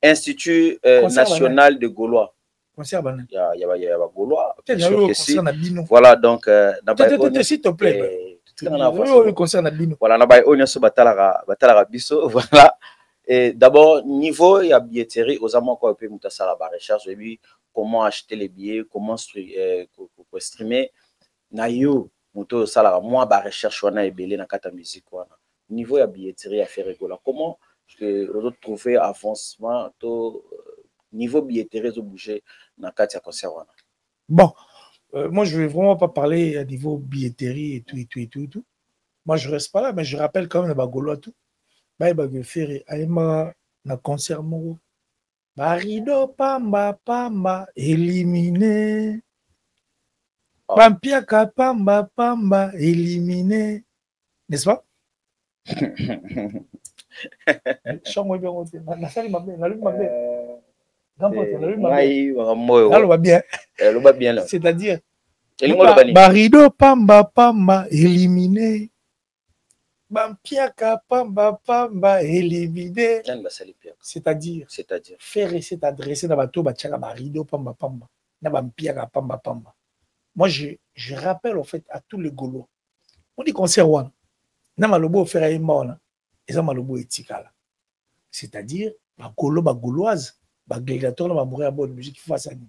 Institut National de Gaulois. Concert Banan. Il y a Gaulois. Voilà, donc. S'il te plaît. Concert Nabino. Voilà, Batala Bisso. Voilà. Et d'abord, niveau il y a billetterie, aux amants qu'on peut monter ça la recherche, et puis comment acheter les billets, comment streamer. Nayo, monter ça la moi la recherche on a ébélé dans kata musique quoi. Niveau il y a billetterie à faire rigolo. Comment je peux trouver avancement to niveau billetterie de bouger dans kata concert on a. Bon, moi je vais vraiment pas parler à niveau billetterie et tout. Moi je reste pas là, mais je rappelle quand même le Bagolo tout. Bah il faire aima na concert mo barido pamba éliminé Bampiaka pamba éliminé, n'est-ce pas? Chango bien on na sali mabe na lu mabe c'est-à-dire barido pamba éliminé Bampiaka pamba éliminé. C'est-à-dire faire essayer d'adresser dans bateau bachaka barido pamba na bampiaka pamba. Moi je rappelle en fait à tous les Gaulois. On dit concert one. Na malobo faire aimona. Et ça malobo etikala. C'est-à-dire Gauloise, gladiateur na mourir à bonne musique face à nous.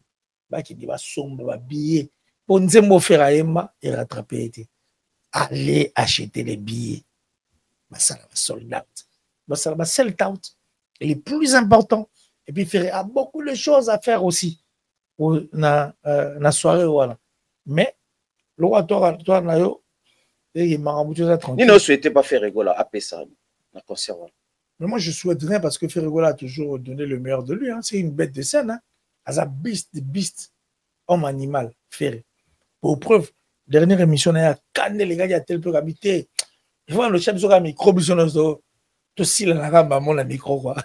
Ba qui dit ba sombre ba billet Pour Nzembo Ferraema et rattraper. Allez acheter les billets. Ça va sold out. Ça va sold out. Et le plus important. Et puis, il y a beaucoup de choses à faire aussi. Pour la soirée, voilà. Mais, le roi, toi, il m'a remboursé ça tranquille. Ni ne souhaitait pas faire rigoler à ça, la concert. Mais moi, je souhaite rien parce que Ferregola a toujours donné le meilleur de lui. Hein. C'est une bête de scène. Hein. As a beast, homme animal, Ferré. Pour preuve, dernière émission, il y a canné les gars, il y a tel peu habité. Il faut le chef sur un micro, tout si la rame, mon micro, quoi.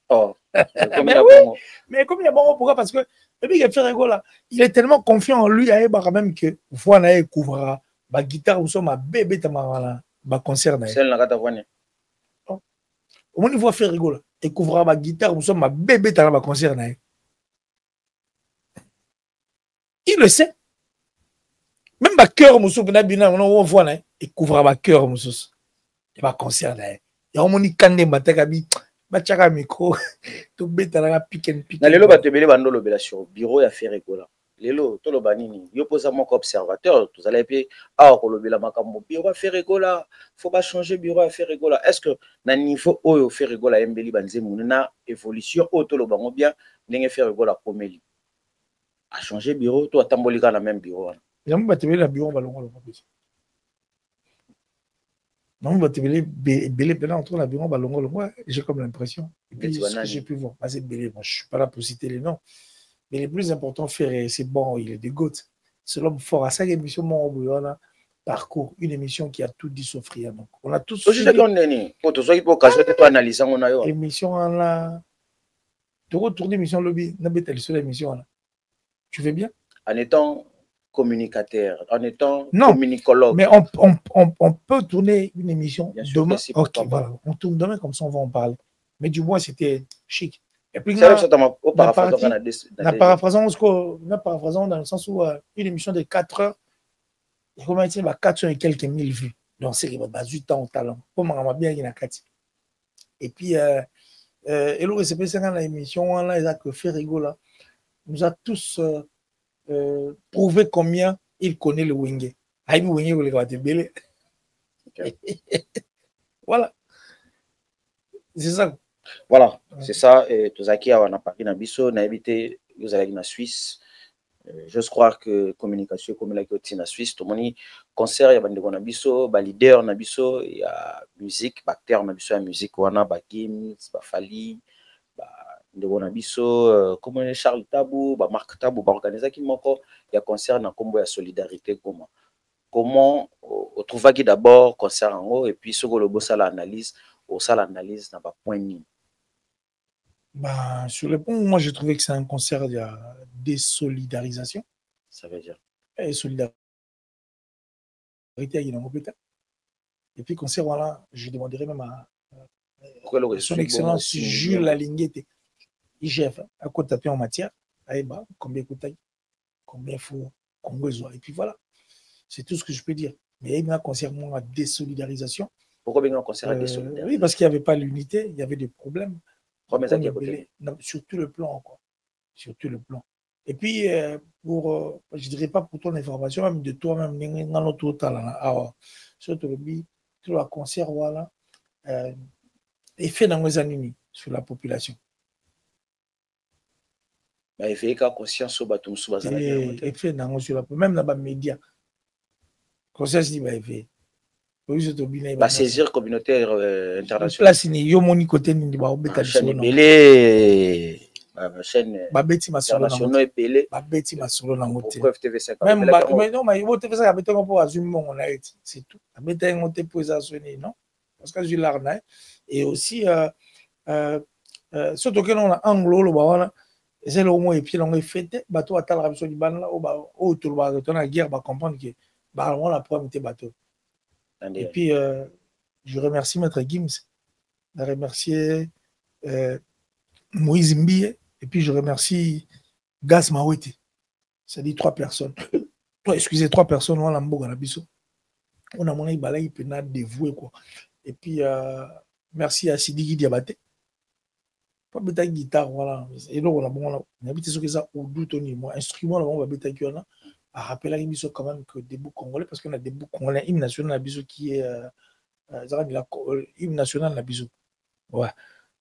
Oh, mais oui, mais comme il y a bon, pourquoi? Parce que Ferregola, il est tellement confiant en lui, il y a même que, voilà, il couvre ma guitare ou ma bébé, ma concert. C'est la gata voine. Au niveau faire rigolo, et couvrir ma guitare, nous sommes ma bébé dans ma concert. Il le sait. Même ma cœur, nous sommes on voit, et couvrir ma cœur, nous sommes. Et ma concert. Il y a un moni kande matakabi, matchaka micro, tout bête dans la pique and pique. Lelo batebele bandolo bela sur bureau ya faire rigolo. Lelo tolo banini, yo posa mon observateur, vous allez puis ah kolobela makambo bureau faire rigolo, faut pas changer bureau à faire rigolo. Est-ce que na niveau oyo faire rigolo embeli banzemu na évolution o tolo bango bien ndenge faire rigolo komeli. A changer bureau, toi tambolika na même bureau. Yamu batebele la bureau balongo le papis. Non, batebele belé belé entre la bureau balongo le moi, j'ai comme l'impression. Et puis ce que j'ai pu voir, c'est belé, moi je suis pas là pour citer les noms. Mais le plus important, faire, c'est bon, il est des gouttes. C'est l'homme fort. À chaque émission, on a parcours, une émission qui a tout dit sauf rien. Donc, on a tous. Émission, on a. Tu retournes l'émission lobby, sur l'émission là. Tu veux bien? En étant communicateur, en étant communicologue. Mais on peut tourner une émission demain. Ok, voilà. On tourne demain, comme ça, on va en parler. Mais du moins, c'était chic. Et puis, la paraphrasant dans le sens où une émission de 4 heures, comment dire, 400 et quelques mille vues. Donc, c'est 8 ans au talent. Et puis, et le RCP, dans l'émission, on a que fait rigoler. Nous a tous prouvé combien il connaît le Wenge. C'est ça. Voilà, c'est ça. Tozaki on a parlé dans Bisso, on a évité, vous allez en Suisse. Je crois que communication comme la côté en Suisse, tout le monde concert, il y a des gens Bisso, leader en Bisso, il y a musique, acteur en Bisso, musique, on a Gims, Fali, des gens Bisso, comme Charles Tabou, Marc Tabou, organiser qui manque, il y a concert dans combo de solidarité comment on trouve qui d'abord concert en haut et puis ce que le boss a l'analyse, au ça l'analyse n'a pas point ni. Bah, sur le point, moi, j'ai trouvé que c'est un concert de désolidarisation. Ça veut dire et solidarité. Et puis, concert, voilà, je demanderai même à son Excellence Jules Lalinguete, IGF, à quoi taper en matière, combien il faut, et puis voilà. C'est tout ce que je peux dire. Mais il y a un concert à désolidarisation. Pourquoi il y a un concert à désolidarisation? Oui, parce qu'il n'y avait pas l'unité, il y avait des problèmes. Sur tout le plan, quoi. Sur tout le plan. Et puis, pour, je ne dirais pas pour ton information, même de toi-même, dans notre total, surtout le concert, voilà, effet dans les années sur la population. Effet qu'à conscience sur la effet dans sur la même dans les médias. Conscience dit, effet. Saisir communautaire internationale. Place ni yo moni côté ni ba obeta chaîne belé chaîne babeti masolo na epelé babeti masolo na ngote preuve TV5 même mais non mais yo TV5 abeta ko azumi mongo na eti c'est tout abeta ngote poza soni non parce que je l'arna et aussi surtout que non anglo lo ba wana c'est le mot et puis on est fêté bateau atala rabiso di ban là au tout ba retourner à guerre ba comprendre que ba on la première était bateau. Et puis, je remercie Maître Gims, je remercie Moïse Mbie, et puis je remercie Gas Mawete. Ça dit 3 personnes. Excusez, 3 personnes, on a mon abisso. On a mon aïe, il peut dévouer quoi. Et puis, merci à Sidiki Diabaté. Pas bêta guitare, voilà. Et donc, on a bon, on habite ce que ça, au doute, moi, instrument, on va bêta qui on a. à rappeler à Ibiso quand même que debout congolais, parce qu'on a debout congolais, hymne national Abiso qui est hymne national Abiso. Ouais.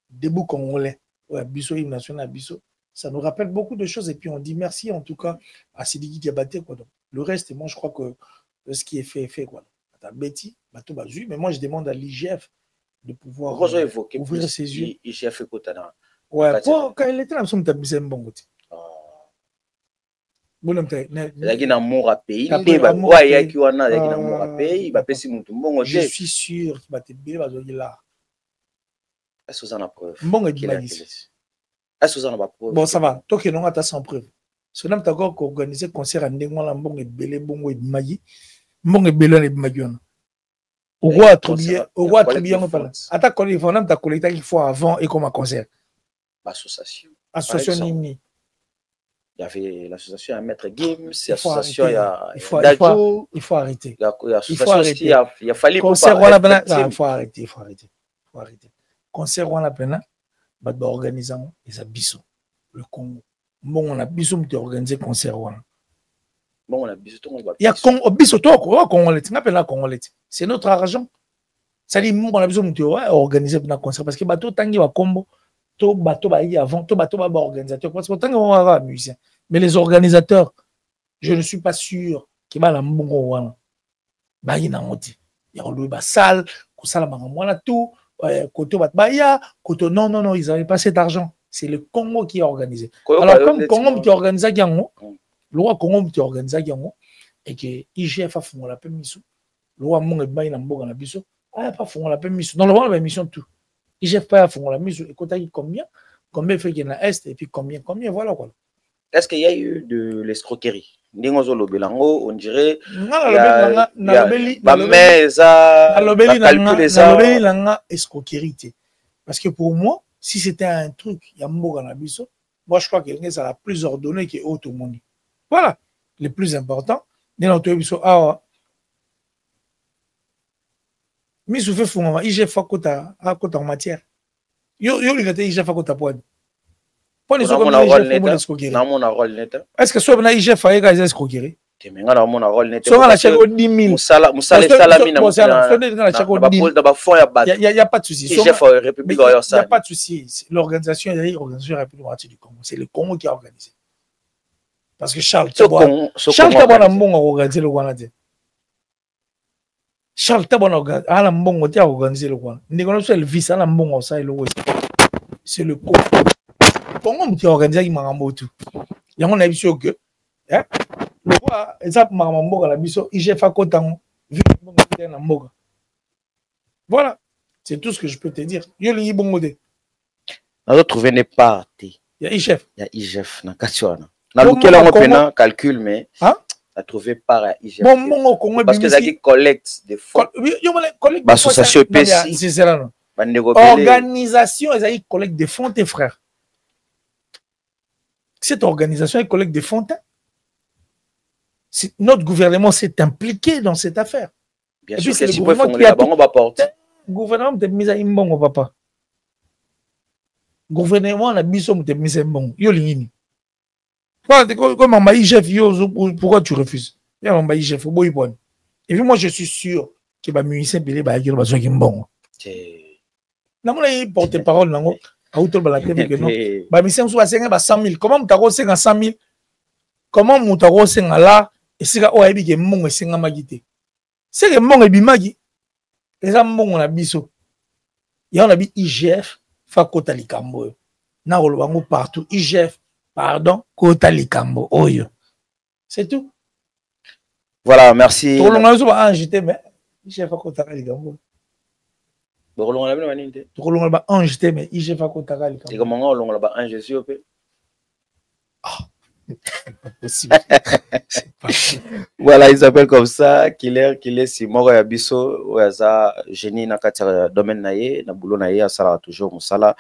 Debout congolais, ouais, Biso, hymne national Abiso. Ça nous rappelle beaucoup de choses et puis on dit merci en tout cas à Sidiki Diabaté, quoi. Donc, le reste, moi je crois que ce qui est fait est fait, quoi. Betty, mais moi je demande à l'IGF de pouvoir ouvrir ses yeux. IGF Kotana. Ouais, quand il était là, nous sommes tablissés bon côté. Je suis sûr qu'il va te bien là. Est-ce que vous en avez preuve? Est-ce que vous en avez preuve? Bon, ça va. Toi qui n'as pas sans preuve. Si on a encore organisé concert à Ndengwala, bon et belé, bon et magi, bon et belé et magion. Au roi attribué, on parle. Attends, quand il faut on a ta collecte qu'il faut avant et comme un concert. Association. Association Nimi. Il y avait l'association à Maître Gims, l'association il faut arrêter. Il faut arrêter. Il a fallu concert on a il faut arrêter. Concert on a peine, bah organisant les abisso. Le Congo. Bon on a biso de organiser concert on. Bon on a biso tout le monde. Il y a Congo biso toi Congolais, tu n'appelles pas Congolais. C'est notre argent. Ça dit on a besoin de organiser un concert parce que bateau tangi va combo. Tout bateau avant, tout bateau organisateur. Parce que tant qu'on va musicien. Mais les organisateurs, je ne suis pas sûr qu'ils vont la mbongo wana. Ba ina ngoti. Ya olu ba salle, ko sala ba mwana tout, koto bat baya, koto non, ils n'avaient pas cet argent. C'est le Congo qui a organisé. Alors comme Congo qui a organisé yango, le roi Congo qui a organisé yango et que IGF a fait la permission. Le roi mon e ba ina mbongo na biso, a pas fait la permission. Dans le roi la permission tout. IGF pas à fond la mise, écoutez combien fait qu'il y en a est et puis combien, voilà quoi. Est-ce qu'il y a eu de l'escroquerie? On dirait escroquerie. Parce que pour moi, si c'était un truc, il y a moi je crois que ça a plus ordonné que autre monde. Voilà, le plus important. Mais je fais fond, IGF fa kota en matière. Yo ligate IGF fa kota poids. Pour les autres est-ce que soit na IGF fa ega escroquerie? Temenga na mon rôle net. Soit la chèque 10 000. Musala salami na il y a pas de souci. IGF République il y a pas de souci. L'organisation République du Congo, c'est le Congo qui a organisé. Parce que Charles Tabou a organisé le Rwanda. Charles Tabou a organisé le Rwanda. Le vice à la mbongo ça c'est le Congo. Congo qui a organisé il m'a tout. Il y a mon avis sur que le roi exemple m'a la biso IGF a content vu na mboga. Voilà, c'est tout ce que je peux te dire. Yo li bongo de. On a trouvé ne pas. Il y a IGF. Il y a IGF na katiwana. Na lukela ngo pena calcul mais a trouvé par IGF. Bon Congo parce que ça qui collecte des fonds. Yo collecte association PSI. C'est ça non. Organisation ils collecte des fonds tes frères. Cette organisation elle collecte des fonds. Notre gouvernement s'est impliqué dans cette affaire. Bien sûr, c'est le gouvernement qui a tout. Gouvernement de mise à imbongo papa. Gouvernement la bisom de mise à imbongo. Yo lingini. Comme ma IGF pourquoi tu refuses? Ya ma IGF boy bon. Et puis moi je suis sûr que ba musicien belé ba yiro ba zo kimbongo. Na mona y porte-parole nango a autour de la télé que non. Ba musicien so 100 000. Comment mutako 100 000? Comment mutako 100 là? Et c'est là où il y a mon c'est c'est que mon ebimagi les amons na biso il y a IGF fa kota likambo na rolobango partout IGF pardon kota likambo oyo c'est tout. Voilà, merci. Tout le monde va enjeter mais IGF fa kota likambo bon on l'a bien dit tout le monde va enjeter mais IGF fa kota likambo et comment on l'a pas enjeté au peu. Voilà, ils s'appellent comme ça, qu'il est Simoro Yabiso, ou Yaza, génie na katia domaine naye, na boulot naye, asala toujours musala.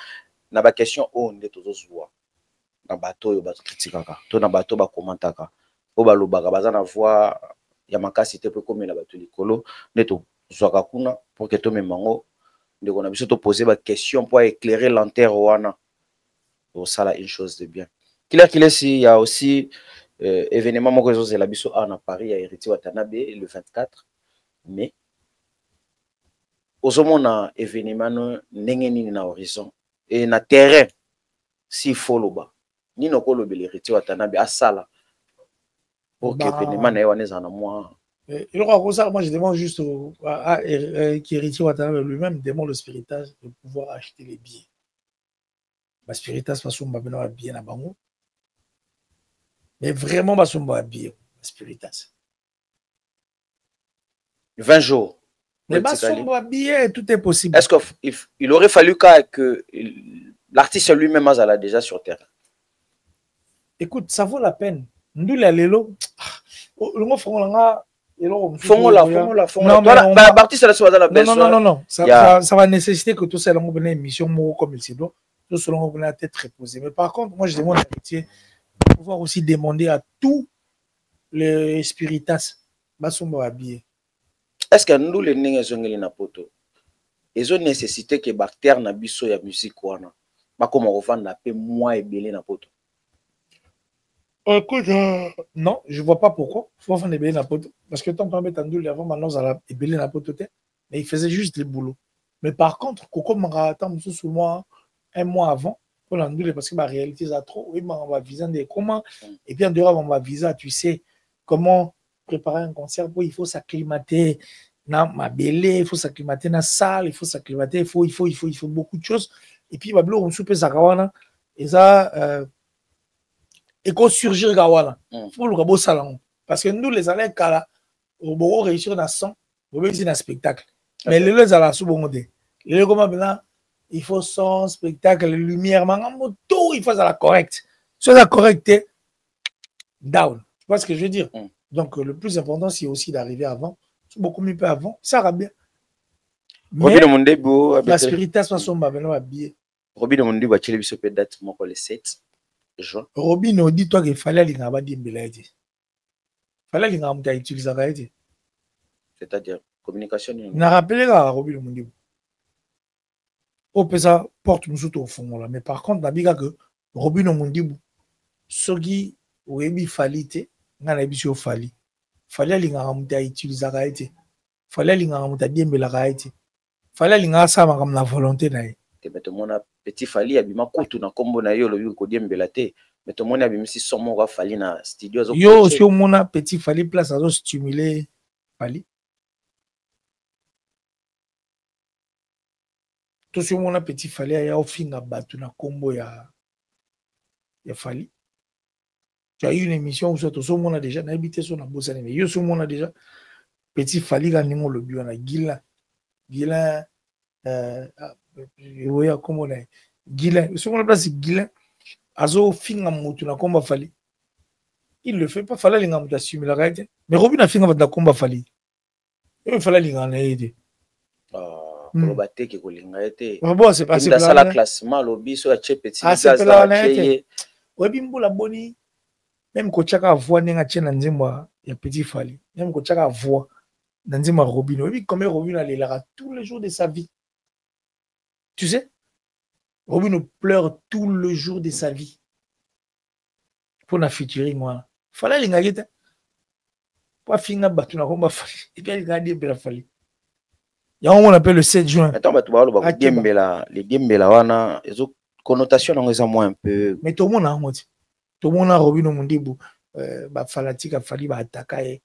Na ba question on est tous voix. Na bateau yo ba critikaka, to na bateau ba commentaka. O ba lobaka bazana voix ya makasi te pe comme na bateau likolo, neto zwaka kuna pour que to memango ndeko na biso to poser ba question pour éclairer l'antenne wana. Au sala une chose de bien. Il y a aussi événement moko ezozela biso à Paris à Héritier Watanabe le 24 mai. Ozomona événement ndenge nini na horizon et na terrain si foloba ni no kolo bele Héritier Watanabe asala pour que événement na wana ezana moi. Et moi je demande juste à Héritier Watanabe lui-même demande le spiritage de pouvoir acheter les billets. Le spiritage façon babena bien na bango. Mais vraiment façon bien spiritage. 20 jours. Mais bien, tout est possible. Est-ce qu'il aurait fallu que l'artiste lui-même azala déjà sur terre? Écoute, ça vaut la peine. Nous les lelo. Non, ça va nécessiter que tout ça ait une émission comme il se doit. Tout cela va être reposé. Mais par contre, moi je demande à Héritier de pouvoir aussi demander à tous les spiritas basomba habillés. Est-ce que nous les nègres na poto ils ont nécessité que bactère na biso ya musique wana ba comme revendre la paix moins et belé na poto? Écoute, non, je vois pas pourquoi. Il faut faire des belé na poto parce que tant qu'on met en doule avant maintenant ça a belé na poto mais il faisait juste le boulot. Mais par contre, Coco m'a attendu sous moi un mois avant pour l'andoule parce que ma réalité ça trop oui on va viser des comment et puis en dehors on va viser tu sais comment préparer un concert pour il faut s'acclimater dans ma belé, il faut s'acclimater dans la salle, il faut s'acclimater, il faut beaucoup de choses et puis bablo on soupe ça kawana et ça et qu'on surgir kawana pour le beau salon parce que nous les années kala au beau réussir dans son au beau dans spectacle mais les à la sous bon modèle les comment maintenant il faut son spectacle lumière tout il faut ça la correcte soit la correcte down tu vois ce que je veux dire. Donc, le plus important, c'est aussi d'arriver avant. C'est beaucoup mieux avant. Ça va bien. Mais la spiritas façon maintenant habillé. Robin Mondebo a tiré biso date le 7 juin. Robin dit toi qu'il fallait aller à Badimbelaïdi. Fallait aller à utiliser la c'est-à-dire communication. Na rappelé à Robin Mondebo. Au pesa porte nous au fond là. Mais par contre, nabiga que Robin Mondebo, sogi ou ebi falite. Ngana biso fali fali linga muta utiliser kaite fali linga muta diembela kaite fali linga sama comme la volonté na ye te beto mona petit fali abima kutu na kombo na yo lobi ko diembela te beto mona abimisi somo ka fali na studio zo yo si mona petit fali place azo stimuler fali to si mona petit fali ya ofinga batu na kombo ya fali. Tu as eu une émission où on a déjà habité sur la bosse, mais yo on a déjà petit fali quand nous le bio na gila oui comme on est gila sur la place gila azo finga mutu na komba fali il le fait pas fallait linga mutu assumer la réalité mais Robin a finga na komba fali il fallait linga na aide probate ke kolinga ete bon c'est passé dans la classement lobby so a petit gaz la Robin mbula boni. Même quand tu as voix il y a petit fali. Même quand tu as voix dans un Robin, oui, comme Robin elle est tous les jours de sa vie. Tu sais, Robin pleure tout le jour de sa vie. Pour la featuring, moi. Fallait les gagner. Pas finir battu na komba fali. Et puis il a dit bela fali. Il y a un on appelle le 7 juin. Attends, bah tu vas les Gembela wana, ils ont connotation dans les moins un peu. Mais tout le monde a un mot. Tout le monde a Robin Mondebo falatika fali ba ataka e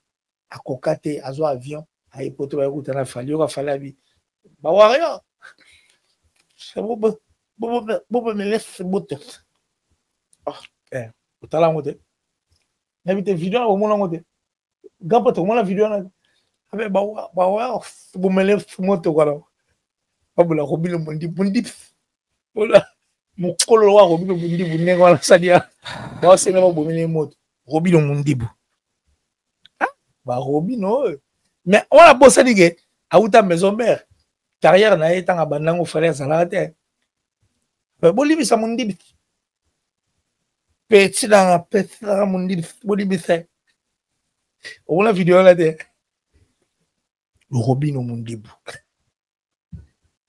akokate azo avion a poto ba kuta na fali o fala bi ba wario bobo me laisse botte utala ngote na bite video o mona ngote gampa to mona video na abe ba wa bo me laisse moto kwala babula Robin Mondebo ola mukolo wa Robin Mondebo nengo la sadia ba se na bo me moto Robin Mondebo. Ah, bah Robin, mais on a bossé dit à outa maison mère. Carrière na étant à bandango frère salade. Bolibi sa Mondebo. Petit dans Mondebo, Bolibi c'est. On a vidéo là de Robin Mondebo.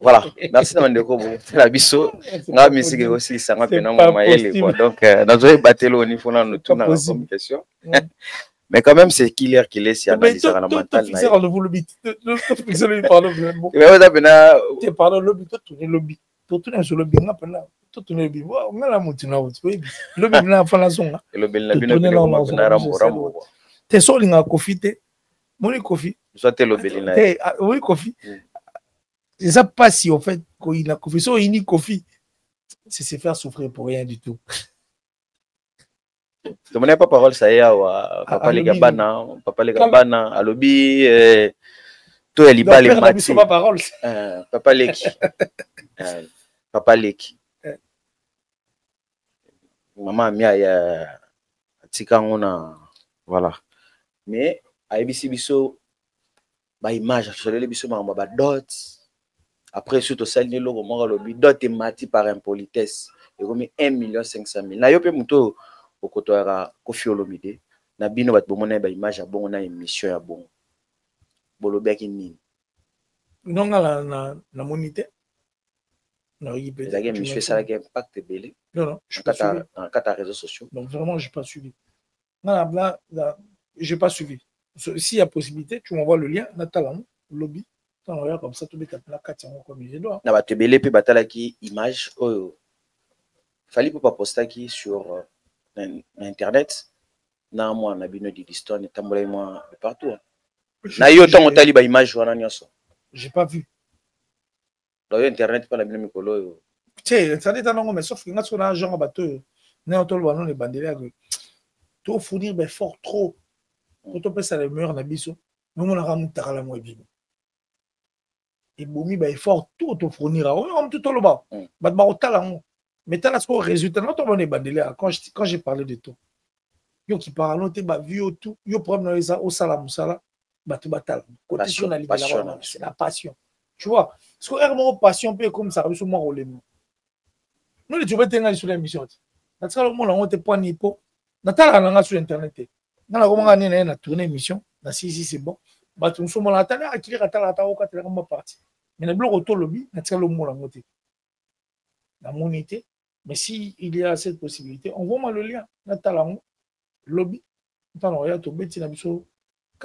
Voilà, merci Namandeko pour la biso. Nga musique aussi ça m'a peine moi maël quoi. Donc dans un battle au niveau dans notre communication. Mais quand même c'est killer qu'il est si analyse à la mentale. Tu fixes rendez-vous le beat. Tu fixes le pardon vraiment. Mais vous avez na tu pardon le beat, tu tourner le beat. Tu tourner sur le beat na pena. Tu tourner le beat. On a la montine là, tu vois. Le beat na fa la son là. Le beat na bino na rambo. T'es soli nga profiter. Mon coffee. Soit le beat na. Oui coffee. C'est ça pas si en fait quand il a Kofi, so il ni Kofi, c'est se faire souffrir pour rien du tout. Tu n'as pas parole ça y est papa les gabana, papa les gabana, alobi tout est libre les mati. Pas parole. Papa leki. Papa leki. Maman mia ya tika ngona voilà. Mais a ebisi biso ba image sur les biso ma ba dots. Après, surtout, ça, il y a le dot est mati par impolitesse. Il y a 1 500 000. Na yope muto au côté de Kofi Olomide. Na bino bat bomona ba image à bon, on a émission à bon. Bolobé qui ni. Non na monité. Non, il peut. La game monsieur ça la game impact belé. Non, je pas suivi. Dans quatre réseaux sociaux. Donc vraiment, j'ai pas suivi. Non, là, j'ai pas suivi. S'il y a possibilité, tu m'envoies le lien, Natalan, lobby. Comme ça, tu mets la carte comme il doit. Na ba te belé pe batala ki image oh. Fallait pas poster qui sur internet. Na moi na bino di l'histoire ne tambola moi partout. Na yo tant on tali ba image wana nyonso. J'ai pas vu. Dans internet pas la bino mikolo yo. Tu ça dit non mais sauf que nga sona genre bateau. Na to lo les bandeliers que to fournir ben fort trop. Pour to pesa le meilleur na biso. Nous on a ramutaka la moi bibo. Et bomi ben fort tout to fournir. On tout le bas. Ba ba otala ngo. Mais tu as le résultat, non, quand j'ai parlé de tout, yo qui parle, tu as vu tout, yo problème au salam, c'est la passion. Tu vois, parce que la passion peut comme ça, sur moi, nous, les gens sur l'émission. Parce que le monde, on te prend nipo. Natala, sur Internet. Dans la roman, on a tourné l'émission. Si, c'est bon. Nous sommes là, on a tiré la partie. Mais le bloc auto lobby, on a le monde la monité. Mais s'il y a cette possibilité, envoie-moi le lien. Lobby.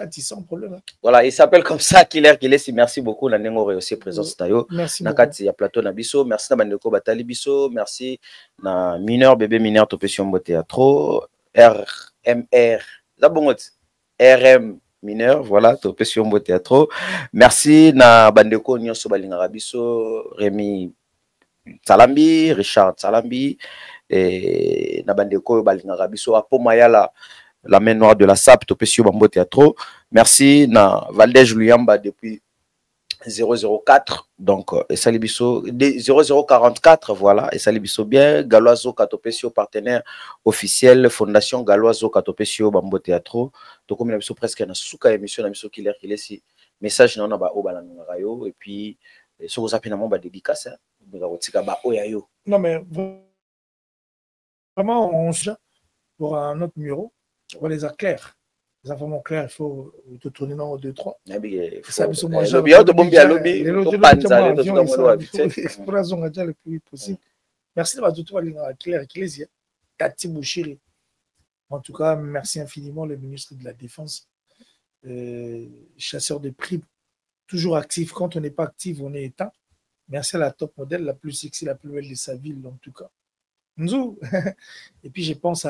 Sans problème. Voilà, il s'appelle comme ça, Killer Kilesi. Merci beaucoup. La Nengo aussi présence tayo. Merci. Nakati ya plateau Nabiso. Merci na bandeko batali biso. Merci na mineur bébé mineur topession théâtre. RMR. La bongote. RM mineur. Voilà, topession théâtre. Merci na bandeko nyonso balinga biso. Rémi Salambi, Richard Salambi, et Nabandeko Balingara Biso, Apo Mayala, la main noire de la SAP, Topesio Bambo Théâtre. Merci na Valdej Luyamba depuis 004, donc et Salibiso 0044, voilà, et Salibiso bien, Galoiso Katopesio, partenaire officiel, Fondation Galoiso Katopesio Bambo Théâtre. Donc comme il presque na souka émission na biso Killer Kilesi, message na ba obala rayo et puis ce que ça fait na dédicace. Non, mais vraiment, on se pour un autre numéro, on va les avoir clairs. Les informations claires, il faut te tourner dans 2, 3. Ça, c'est moi, j'ai l'exploration le plus possible. Merci d'avoir tout clair et Tati Bouchiri. En tout cas, merci infiniment le ministre de la Défense, chasseur de primes, toujours actif. Quand on n'est pas actif, on est éteint. Merci à la top modèle, la plus sexy, la plus belle de sa ville, en tout cas. Nzou. Et puis, je pense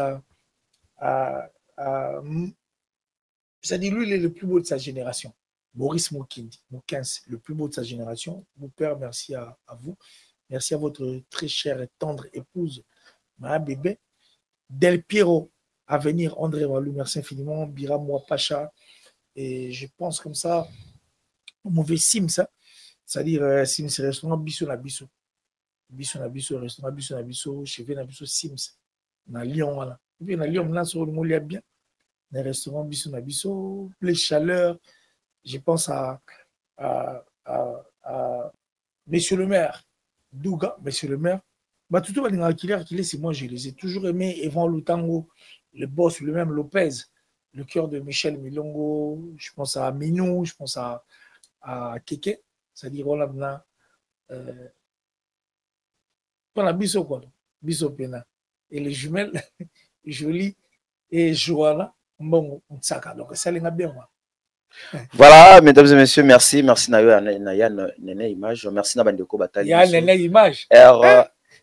c'est-à-dire, lui, il est le plus beau de sa génération. Maurice Mokindi, le plus beau de sa génération. Mon père, merci à vous. Merci à votre très chère et tendre épouse, ma bébé. Del Piero, à venir, André Walou, merci infiniment. Bira Pacha. Et je pense comme ça, mauvais sim, ça. C'est-à-dire, Sims, restaurant Bisso na Bisso. Bisso na Bisso, restaurant Bisso na Bisso, chevet na Bisso, Sims. Na Lyon, voilà. Et puis, na Lyon, là, sur le mot, il y a bien. Les restaurants Bisso na Bisso, les chaleurs. Je pense à Monsieur le maire, Douga, Monsieur le maire. Bah, tout le monde qui c'est moi, je les ai toujours aimés. Evan Lutango, le boss, le même Lopez, le cœur de Michel Milongo. Je pense à Minou, je pense à Keke. C'est-à-dire, on a Voilà, biso quoi. Biso pena. Et les jumelles, jolies, et Joala, bon, Tsaka. Donc, ça l'est bien. Voilà, mesdames et messieurs, merci. Merci Naya Nene Image. Merci Nabandeko Batali. Il y a Nene Image.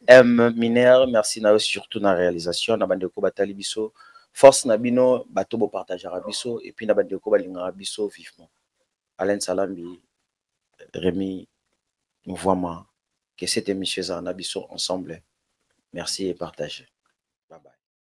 M Miner, merci Naya surtout dans la réalisation. Nabandeko Batali Biso. Force Nabino, Batobo partage Arabiso. Et puis Nabandeko Balinga Biso vivement. Alain Salambi, Rémi, Mouvoima. Que cette émission Zanabiso ensemble. Merci et partagez.